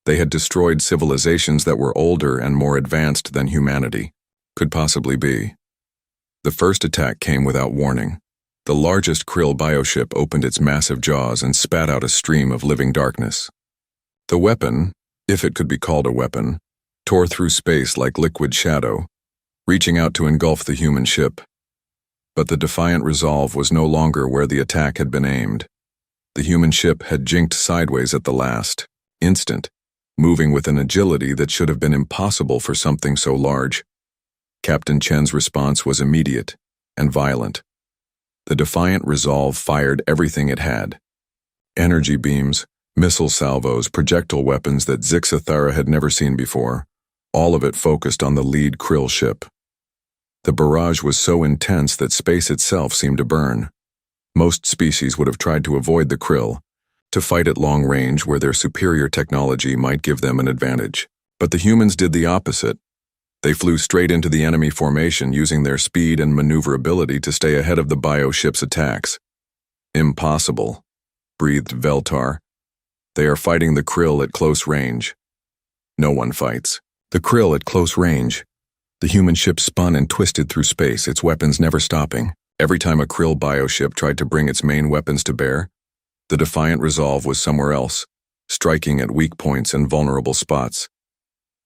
They had destroyed civilizations that were older and more advanced than humanity could possibly be. The first attack came without warning. The largest Krill bioship opened its massive jaws and spat out a stream of living darkness. The weapon, if it could be called a weapon, tore through space like liquid shadow, reaching out to engulf the human ship. But the Defiant Resolve was no longer where the attack had been aimed. The human ship had jinked sideways at the last instant, moving with an agility that should have been impossible for something so large. Captain Chen's response was immediate and violent. The Defiant Resolve fired everything it had. Energy beams, missile salvos, projectile weapons that Zixathera had never seen before, all of it focused on the lead Krill ship. The barrage was so intense that space itself seemed to burn. Most species would have tried to avoid the Krill, to fight at long range where their superior technology might give them an advantage. But the humans did the opposite. They flew straight into the enemy formation using their speed and maneuverability to stay ahead of the bioship's attacks. "Impossible," breathed Veltar. "They are fighting the Krill at close range." "No one fights. The Krill at close range." The human ship spun and twisted through space, its weapons never stopping. Every time a Krill bioship tried to bring its main weapons to bear, the Defiant Resolve was somewhere else, striking at weak points and vulnerable spots.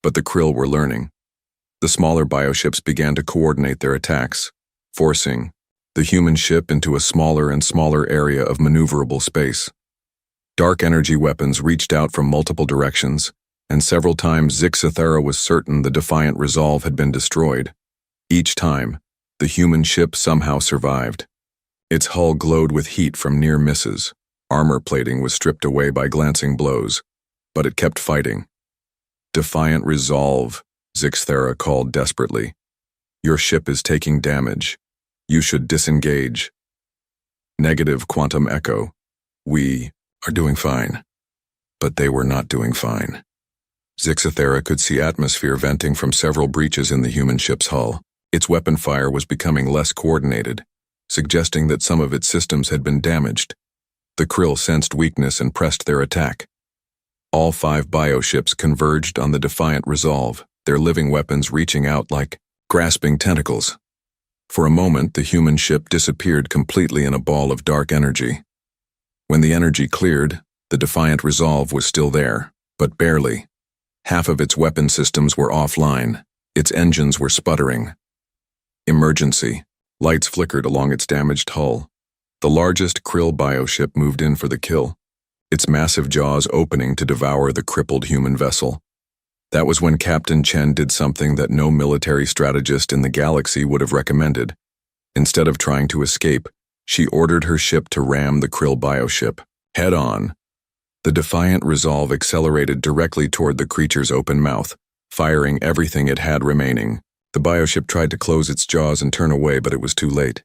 But the Krill were learning. The smaller bioships began to coordinate their attacks, forcing the human ship into a smaller and smaller area of maneuverable space. Dark energy weapons reached out from multiple directions, and several times Zixathera was certain the Defiant Resolve had been destroyed. Each time, the human ship somehow survived. Its hull glowed with heat from near misses. Armor plating was stripped away by glancing blows, but it kept fighting. "Defiant Resolve," Zixathera called desperately. "Your ship is taking damage. You should disengage." "Negative, Quantum Echo. We are doing fine." But they were not doing fine. Zixathera could see atmosphere venting from several breaches in the human ship's hull. Its weapon fire was becoming less coordinated, suggesting that some of its systems had been damaged. The Krill sensed weakness and pressed their attack. All 5 bioships converged on the Defiant Resolve, their living weapons reaching out like grasping tentacles. For a moment, the human ship disappeared completely in a ball of dark energy. When the energy cleared, the Defiant Resolve was still there, but barely. Half of its weapon systems were offline. Its engines were sputtering. Emergency. Lights flickered along its damaged hull. The largest Krill bioship moved in for the kill, its massive jaws opening to devour the crippled human vessel. That was when Captain Chen did something that no military strategist in the galaxy would have recommended. Instead of trying to escape, She ordered her ship to ram the Krill bioship, head on. The defiant resolve accelerated directly toward the creature's open mouth, firing everything it had remaining. The bioship tried to close its jaws and turn away, but it was too late.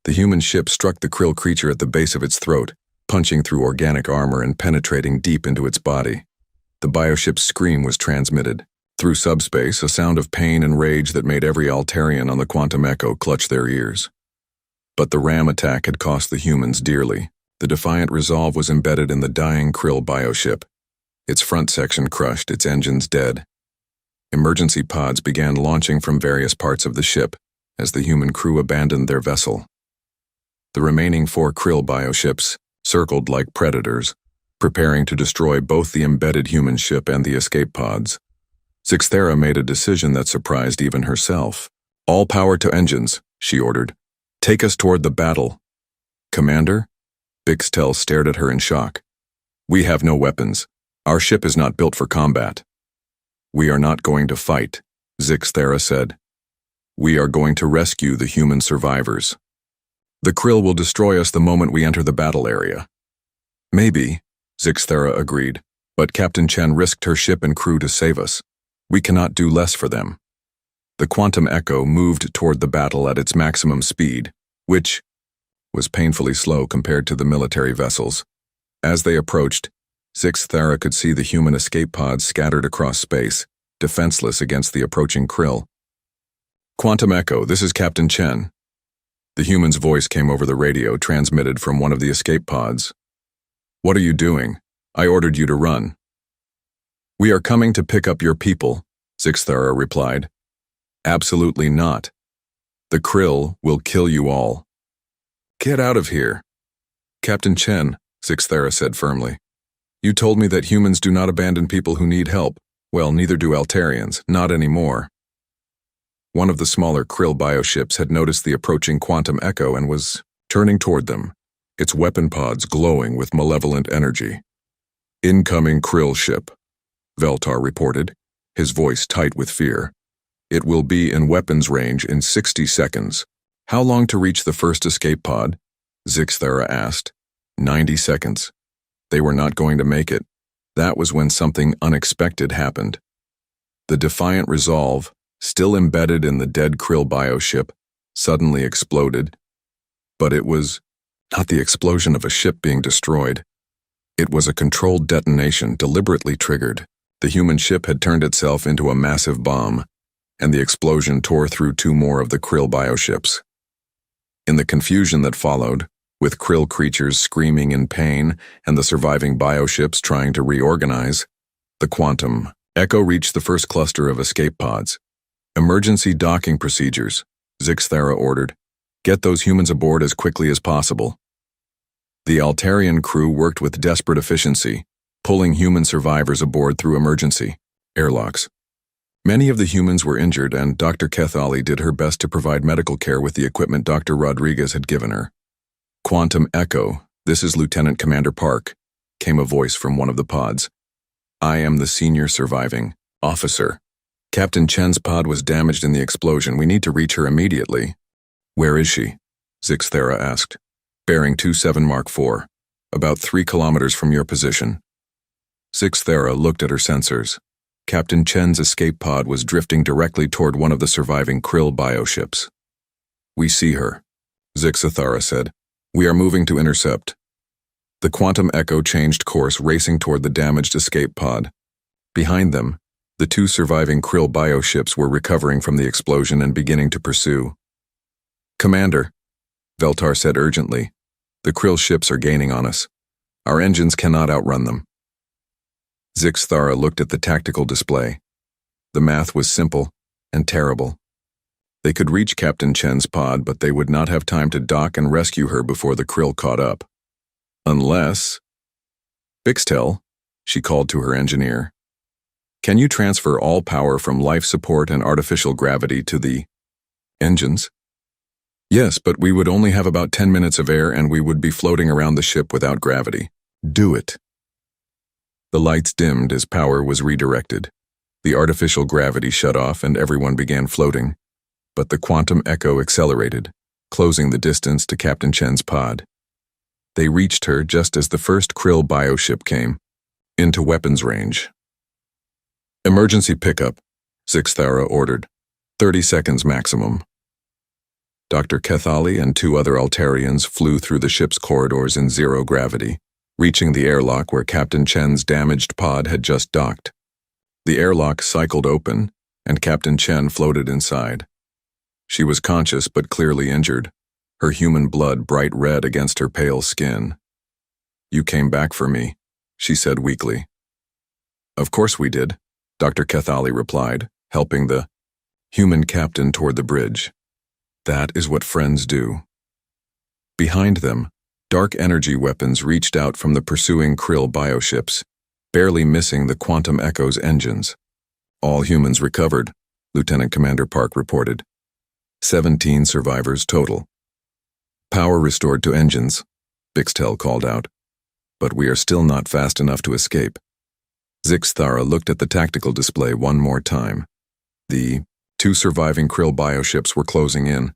The human ship struck the Krill creature at the base of its throat, punching through organic armor and penetrating deep into its body. The bioship's scream was transmitted. Through subspace, a sound of pain and rage that made every Altarian on the quantum echo clutch their ears. But the ram attack had cost the humans dearly. The defiant resolve was embedded in the dying Krill bioship. Its front section crushed, its engines dead. Emergency pods began launching from various parts of the ship as the human crew abandoned their vessel. The remaining 4 Krill bioships circled like predators, preparing to destroy both the embedded human ship and the escape pods. Zixthera made a decision that surprised even herself. "All power to engines," she ordered. "Take us toward the battle." "Commander?" Bixtel stared at her in shock. "We have no weapons. Our ship is not built for combat." "We are not going to fight," Zixthera said. "We are going to rescue the human survivors. The Krill will destroy us the moment we enter the battle area." "Maybe," Zixthera agreed, "but Captain Chen risked her ship and crew to save us. We cannot do less for them." The quantum echo moved toward the battle at its maximum speed, which was painfully slow compared to the military vessels. As they approached, Zixthera could see the human escape pods scattered across space, defenseless against the approaching Krill. "Quantum Echo, this is Captain Chen." The human's voice came over the radio transmitted from one of the escape pods. "What are you doing? I ordered you to run." "We are coming to pick up your people," Zixthera replied. "Absolutely not. The Krill will kill you all." "Get out of here." "Captain Chen," Zixthera said firmly, "you told me that humans do not abandon people who need help. Well, neither do Altarians, not anymore." One of the smaller Krill bioships had noticed the approaching quantum echo and was turning toward them, its weapon pods glowing with malevolent energy. "Incoming Krill ship," Veltar reported, his voice tight with fear. "It will be in weapons range in 60 seconds. "How long to reach the first escape pod?" Zixthera asked. 90 seconds. They were not going to make it. That was when something unexpected happened. The defiant resolve, still embedded in the dead Krill bioship, suddenly exploded. But it was not the explosion of a ship being destroyed. It was a controlled detonation deliberately triggered. The human ship had turned itself into a massive bomb, and the explosion tore through 2 more of the Krill bioships. In the confusion that followed, with Krill creatures screaming in pain and the surviving bioships trying to reorganize, the quantum echo reached the first cluster of escape pods. "Emergency docking procedures," Zixthera ordered. "Get those humans aboard as quickly as possible." The Altarian crew worked with desperate efficiency, pulling human survivors aboard through emergency airlocks. Many of the humans were injured, and Dr. Kethali did her best to provide medical care with the equipment Dr. Rodriguez had given her. "Quantum Echo, this is Lieutenant Commander Park," came a voice from one of the pods. "I am the senior surviving officer. Captain Chen's pod was damaged in the explosion. We need to reach her immediately." "Where is she?" Zixthera asked. "Bearing 27 Mark IV, about 3 kilometers from your position." Zixthera looked at her sensors. Captain Chen's escape pod was drifting directly toward one of the surviving Krill bioships. "We see her," Zixthera said. "We are moving to intercept." The quantum echo changed course, racing toward the damaged escape pod. Behind them, the 2 surviving Krill bioships were recovering from the explosion and beginning to pursue. "Commander," Veltar said urgently, "the Krill ships are gaining on us. Our engines cannot outrun them." Zixthara looked at the tactical display. The math was simple and terrible. They could reach Captain Chen's pod, but they would not have time to dock and rescue her before the Krill caught up. Unless... "Bixtel," she called to her engineer. "Can you transfer all power from life support and artificial gravity to the engines?" "Yes, but we would only have about 10 minutes of air and we would be floating around the ship without gravity." "Do it." The lights dimmed as power was redirected. The artificial gravity shut off and everyone began floating, but the quantum echo accelerated, closing the distance to Captain Chen's pod. They reached her just as the first Krill bioship came into weapons range. Emergency pickup, Zixthara ordered. 30 seconds maximum. Dr. Kethali and 2 other Altarians flew through the ship's corridors in zero gravity, reaching the airlock where Captain Chen's damaged pod had just docked. The airlock cycled open, and Captain Chen floated inside. She was conscious but clearly injured, her human blood bright red against her pale skin. "You came back for me," she said weakly. "Of course we did," Dr. Kethali replied, helping the human captain toward the bridge. "That is what friends do." Behind them, dark energy weapons reached out from the pursuing Krill bioships, barely missing the Quantum Echo's engines. "All humans recovered," Lieutenant Commander Park reported. 17 survivors total. "Power restored to engines," Bixtel called out. "But we are still not fast enough to escape." Zixthara looked at the tactical display one more time. The 2 surviving Krill bioships were closing in,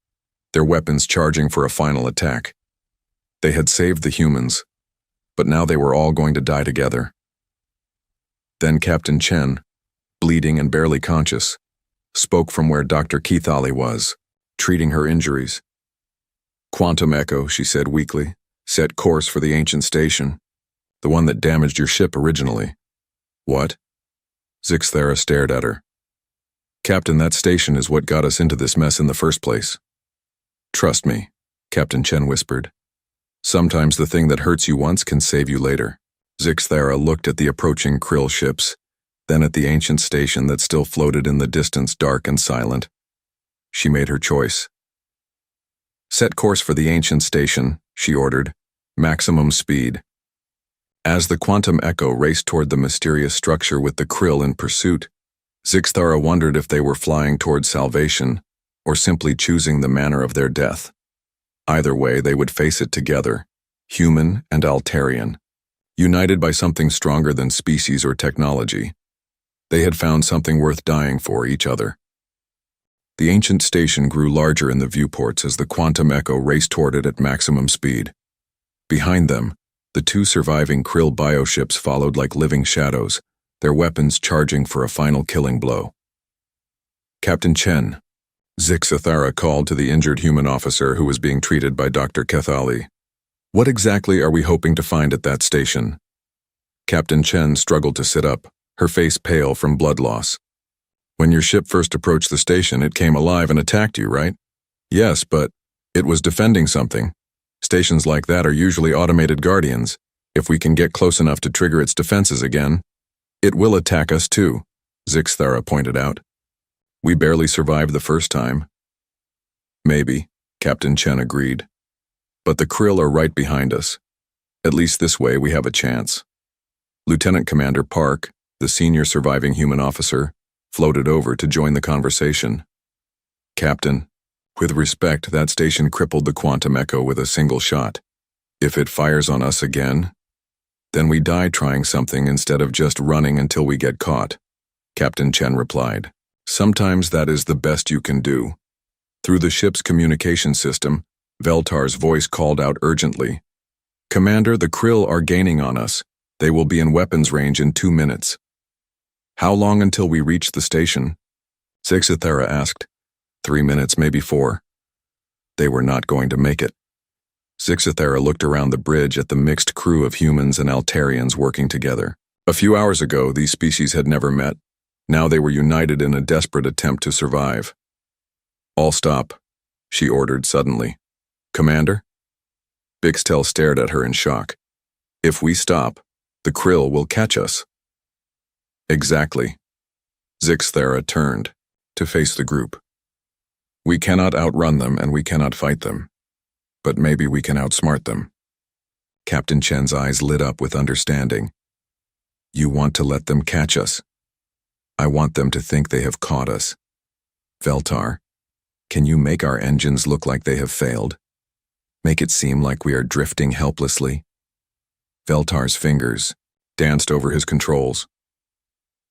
their weapons charging for a final attack. They had saved the humans, but now they were all going to die together. Then Captain Chen, bleeding and barely conscious, spoke from where Dr. Kethali was, treating her injuries. "Quantum Echo," she said weakly, "set course for the ancient station, the one that damaged your ship originally." "What?" Zixthara stared at her. "Captain, that station is what got us into this mess in the first place." "Trust me," Captain Chen whispered. "Sometimes the thing that hurts you once can save you later." Zixthara looked at the approaching Krill ships, then at the ancient station that still floated in the distance, dark and silent. She made her choice. "Set course for the ancient station," she ordered. "Maximum speed." As the Quantum Echo raced toward the mysterious structure with the Krill in pursuit, Zixthara wondered if they were flying toward salvation or simply choosing the manner of their death. Either way, they would face it together, human and Altarian, united by something stronger than species or technology. They had found something worth dying for, each other. The ancient station grew larger in the viewports as the Quantum Echo raced toward it at maximum speed. Behind them, the 2 surviving Krill bioships followed like living shadows, their weapons charging for a final killing blow. "Captain Chen," Zixthara called to the injured human officer who was being treated by Dr. Kethali. "What exactly are we hoping to find at that station?" Captain Chen struggled to sit up, her face pale from blood loss. "When your ship first approached the station, it came alive and attacked you, right?" "Yes, but it was defending something. Stations like that are usually automated guardians. If we can get close enough to trigger its defenses again, it will attack us too," Zixthara pointed out. "We barely survived the first time." "Maybe," Captain Chen agreed. "But the Krill are right behind us. At least this way we have a chance." Lieutenant Commander Park, the senior surviving human officer, floated over to join the conversation. "Captain, with respect, that station crippled the Quantum Echo with a single shot. If it fires on us again, then we die trying something instead of just running until we get caught," Captain Chen replied. "Sometimes that is the best you can do." Through the ship's communication system, Veltar's voice called out urgently. "Commander, the Krill are gaining on us. They will be in weapons range in 2 minutes." "How long until we reach the station?" Zixthara asked. 3 minutes, maybe 4. They were not going to make it. Zixthara looked around the bridge at the mixed crew of humans and Altarians working together. A few hours ago, these species had never met. Now they were united in a desperate attempt to survive. "All stop," she ordered suddenly. "Commander?" Bixtel stared at her in shock. "If we stop, the Krill will catch us." "Exactly." Zixthara turned to face the group. "We cannot outrun them and we cannot fight them. But maybe we can outsmart them." Captain Chen's eyes lit up with understanding. "You want to let them catch us? I want them to think they have caught us. Veltar, can you make our engines look like they have failed? Make it seem like we are drifting helplessly?" Veltar's fingers danced over his controls.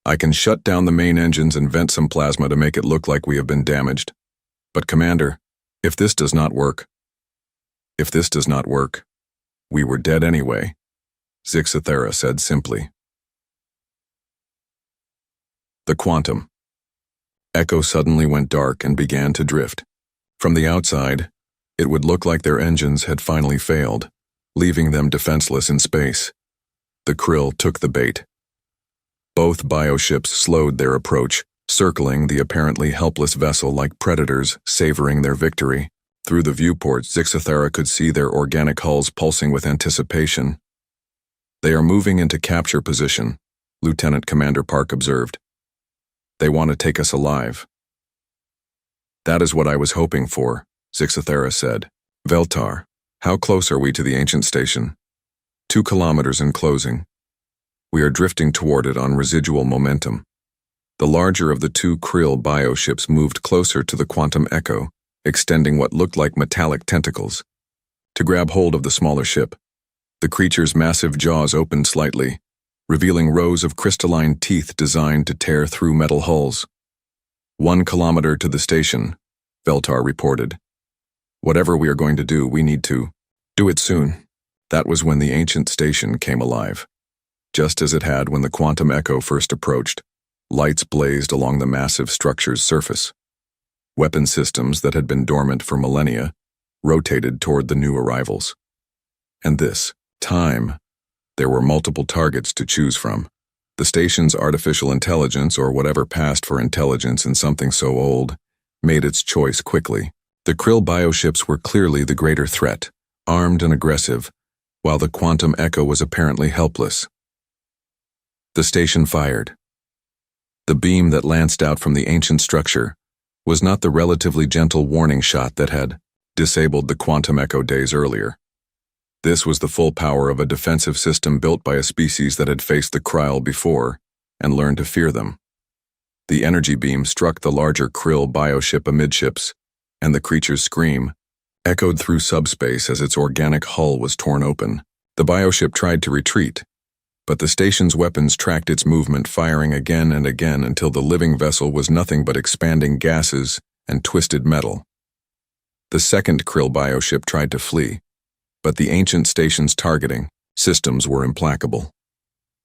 "I can shut down the main engines and vent some plasma to make it look like we have been damaged. But Commander, if this does not work, If this does not work, we were dead anyway, Zixathera said simply. The quantum. Echo suddenly went dark and began to drift. From the outside, it would look like their engines had finally failed, leaving them defenseless in space. The Krill took the bait. Both bioships slowed their approach, circling the apparently helpless vessel like predators savoring their victory. Through the viewport, Zixathera could see their organic hulls pulsing with anticipation. They are moving into capture position, Lieutenant Commander Park observed. They want to take us alive. That is what I was hoping for, Zixathera said. Veltar, how close are we to the ancient station? 2 kilometers in closing. We are drifting toward it on residual momentum. The larger of the 2 Krill bioships moved closer to the quantum echo, extending what looked like metallic tentacles. To grab hold of the smaller ship, the creature's massive jaws opened slightly, revealing rows of crystalline teeth designed to tear through metal hulls. 1 kilometer to the station, Veltar reported. Whatever we are going to do, we need to do it soon. That was when the ancient station came alive. Just as it had when the quantum echo first approached, lights blazed along the massive structure's surface. Weapon systems that had been dormant for millennia rotated toward the new arrivals. And this time, there were multiple targets to choose from. The station's artificial intelligence, or whatever passed for intelligence in something so old, made its choice quickly. The Krill bioships were clearly the greater threat, armed and aggressive, while the quantum echo was apparently helpless. The station fired. The beam that lanced out from the ancient structure was not the relatively gentle warning shot that had disabled the quantum echo days earlier. This was the full power of a defensive system built by a species that had faced the Krill before and learned to fear them. The energy beam struck the larger Krill bioship amidships, and the creature's scream echoed through subspace as its organic hull was torn open. The bioship tried to retreat, but the station's weapons tracked its movement, firing again and again until the living vessel was nothing but expanding gases and twisted metal. The second Krill bioship tried to flee, but the ancient station's targeting systems were implacable.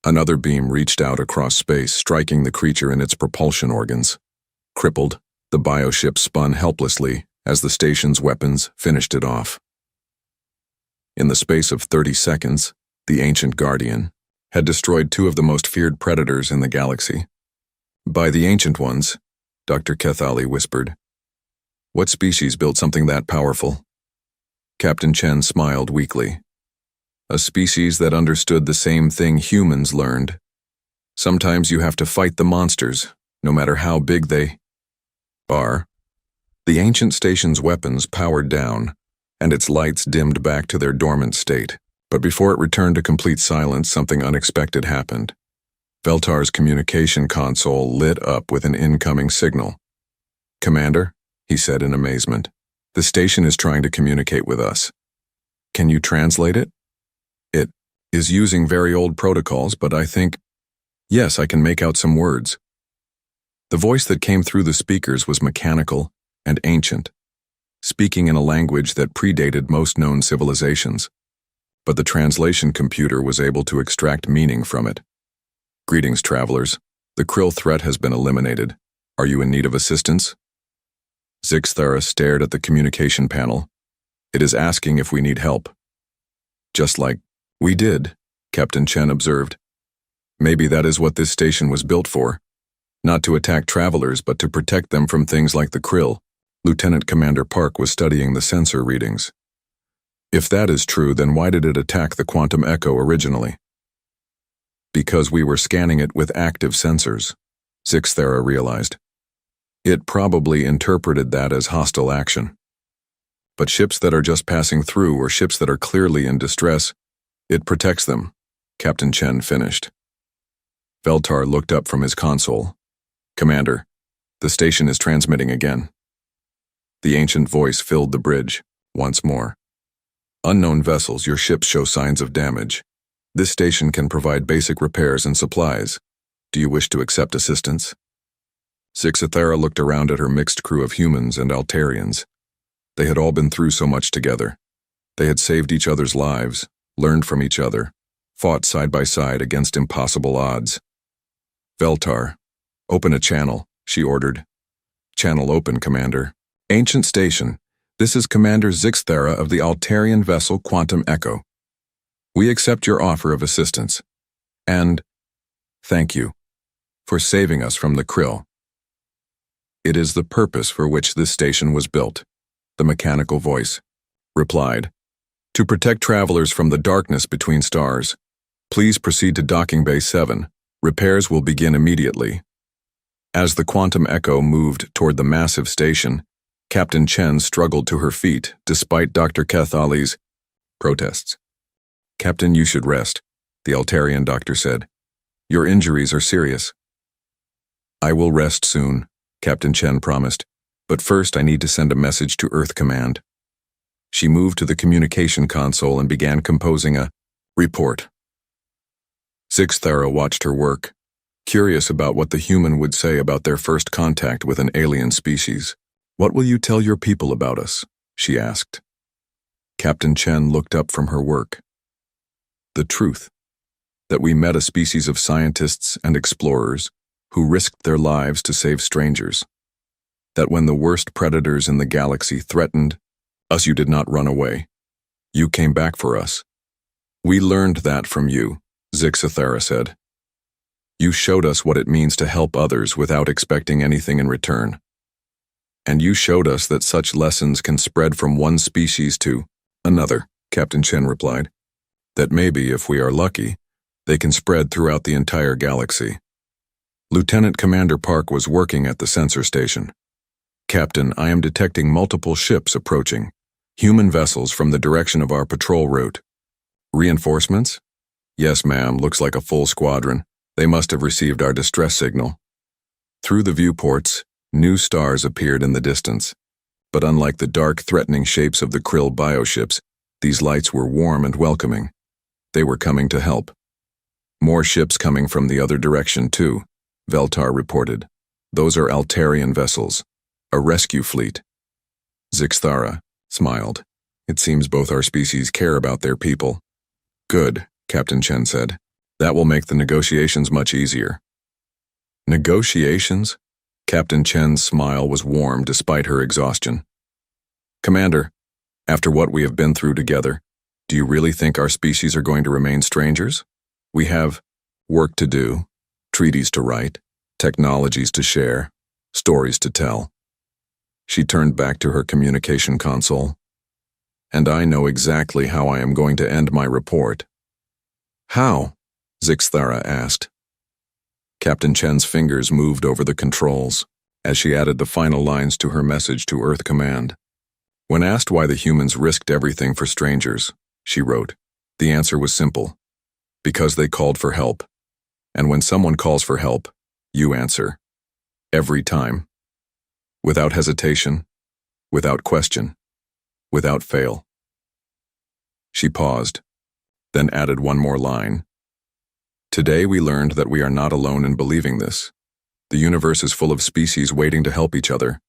Another beam reached out across space, striking the creature in its propulsion organs. Crippled, the bioship spun helplessly as the station's weapons finished it off. In the space of 30 seconds, the ancient Guardian had destroyed 2 of the most feared predators in the galaxy. By the ancient ones, Dr. Kethali whispered. What species built something that powerful? Captain Chen smiled weakly. A species that understood the same thing humans learned. Sometimes you have to fight the monsters, no matter how big they are. The ancient station's weapons powered down, and its lights dimmed back to their dormant state. But before it returned to complete silence, something unexpected happened. Veltar's communication console lit up with an incoming signal. Commander, he said in amazement, the station is trying to communicate with us. Can you translate it? It is using very old protocols, but I think, yes, I can make out some words. The voice that came through the speakers was mechanical and ancient, speaking in a language that predated most known civilizations. But the translation computer was able to extract meaning from it. Greetings, travelers. The Krill threat has been eliminated. Are you in need of assistance? Zixathera stared at the communication panel. It is asking if we need help. Just like we did, Captain Chen observed. Maybe that is what this station was built for. Not to attack travelers, but to protect them from things like the Krill. Lieutenant Commander Park was studying the sensor readings. If that is true, then why did it attack the quantum echo originally? Because we were scanning it with active sensors, Zixathera realized. It probably interpreted that as hostile action. But ships that are just passing through, or ships that are clearly in distress, it protects them, Captain Chen finished. Veltar looked up from his console. Commander, the station is transmitting again. The ancient voice filled the bridge, once more. Unknown vessels, your ships show signs of damage. This station can provide basic repairs and supplies. Do you wish to accept assistance? Zixathera looked around at her mixed crew of humans and Altarians. They had all been through so much together. They had saved each other's lives, learned from each other, fought side by side against impossible odds. Veltar, open a channel, she ordered. Channel open, Commander. Ancient Station, this is Commander Zixthara of the Altarian vessel Quantum Echo. We accept your offer of assistance. And thank you for saving us from the Krill. It is the purpose for which this station was built, the mechanical voice replied. To protect travelers from the darkness between stars. Please proceed to Docking Bay 7. Repairs will begin immediately. As the Quantum Echo moved toward the massive station, Captain Chen struggled to her feet despite Dr. Kathali's protests. Captain, you should rest, the Altarian doctor said. Your injuries are serious. I will rest soon, Captain Chen promised, but first I need to send a message to Earth Command. She moved to the communication console and began composing a report. Zixthara watched her work, curious about what the human would say about their first contact with an alien species. What will you tell your people about us? She asked. Captain Chen looked up from her work. The truth, that we met a species of scientists and explorers who risked their lives to save strangers. That when the worst predators in the galaxy threatened us, you did not run away. You came back for us. We learned that from you, Zixthara said. You showed us what it means to help others without expecting anything in return. And you showed us that such lessons can spread from one species to another, Captain Chen replied. That maybe, if we are lucky, they can spread throughout the entire galaxy. Lieutenant Commander Park was working at the sensor station. Captain, I am detecting multiple ships approaching, human vessels from the direction of our patrol route. Reinforcements? Yes, ma'am, looks like a full squadron. They must have received our distress signal. Through the viewports, new stars appeared in the distance. But unlike the dark, threatening shapes of the Krill bioships, these lights were warm and welcoming. They were coming to help. More ships coming from the other direction, too, Veltar reported. Those are Altarian vessels, a rescue fleet. Zixthara smiled. It seems both our species care about their people. Good, Captain Chen said. That will make the negotiations much easier. Negotiations? Captain Chen's smile was warm despite her exhaustion. Commander, after what we have been through together, do you really think our species are going to remain strangers? We have work to do, treaties to write, technologies to share, stories to tell. She turned back to her communication console. And I know exactly how I am going to end my report. How? Zixthara asked. Captain Chen's fingers moved over the controls as she added the final lines to her message to Earth Command. When asked why the humans risked everything for strangers, she wrote, the answer was simple. Because they called for help. And when someone calls for help, you answer. Every time. Without hesitation, without question, without fail. She paused, then added one more line. Today we learned that we are not alone in believing this. The universe is full of species waiting to help each other.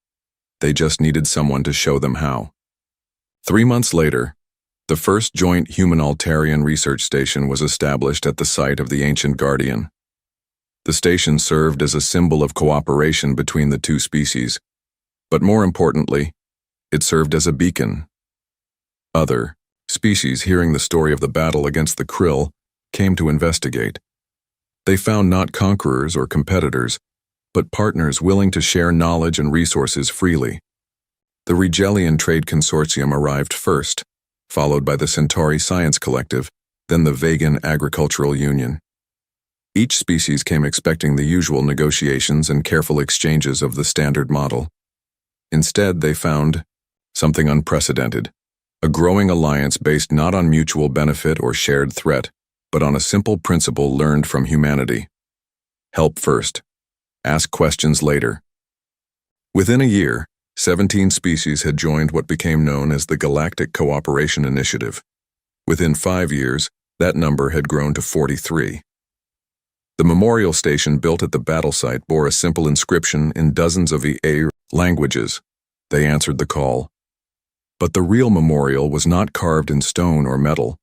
They just needed someone to show them how. 3 months later, the first joint human-Altarian research station was established at the site of the ancient Guardian. The station served as a symbol of cooperation between the two species, but more importantly, it served as a beacon. Other species, hearing the story of the battle against the Krill, came to investigate. They found not conquerors or competitors, but partners willing to share knowledge and resources freely. The Regelian Trade Consortium arrived first, followed by the Centauri Science Collective, then the Vegan Agricultural Union. Each species came expecting the usual negotiations and careful exchanges of the standard model. Instead, they found something unprecedented, a growing alliance based not on mutual benefit or shared threat, but on a simple principle learned from humanity. Help first. Ask questions later. Within a year, 17 species had joined what became known as the Galactic Cooperation Initiative. Within 5 years, that number had grown to 43. The memorial station built at the battle site bore a simple inscription in dozens of EA languages. They answered the call. But the real memorial was not carved in stone or metal.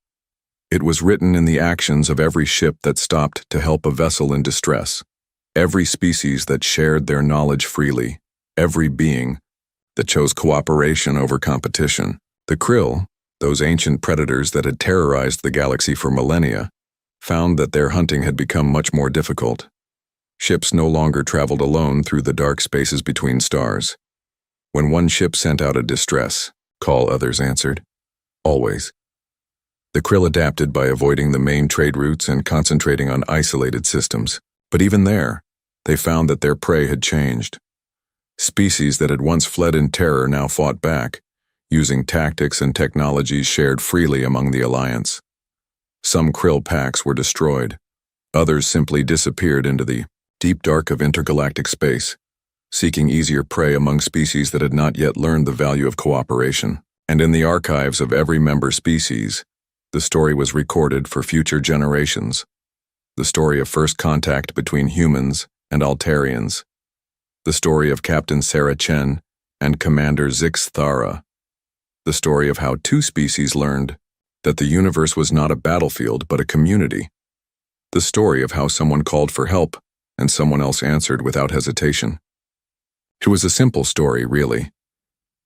It was written in the actions of every ship that stopped to help a vessel in distress, every species that shared their knowledge freely, every being that chose cooperation over competition. The krill, those ancient predators that had terrorized the galaxy for millennia, found that their hunting had become much more difficult. Ships no longer traveled alone through the dark spaces between stars. When one ship sent out a distress call, others answered. Always. The krill adapted by avoiding the main trade routes and concentrating on isolated systems. But even there, they found that their prey had changed. Species that had once fled in terror now fought back, using tactics and technologies shared freely among the Alliance. Some krill packs were destroyed. Others simply disappeared into the deep dark of intergalactic space, seeking easier prey among species that had not yet learned the value of cooperation. And in the archives of every member species, the story was recorded for future generations. The story of first contact between humans and Altarians. The story of Captain Sarah Chen and Commander Zix Thara. The story of how two species learned that the universe was not a battlefield but a community. The story of how someone called for help and someone else answered without hesitation. It was a simple story, really.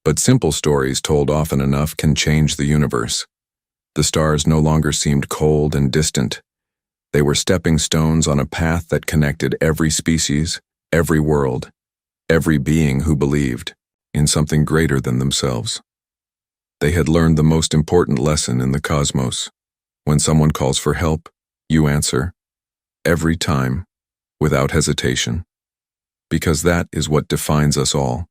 But simple stories told often enough can change the universe. The stars no longer seemed cold and distant. They were stepping stones on a path that connected every species, every world, every being who believed in something greater than themselves. They had learned the most important lesson in the cosmos. When someone calls for help, you answer, every time, without hesitation. Because that is what defines us all.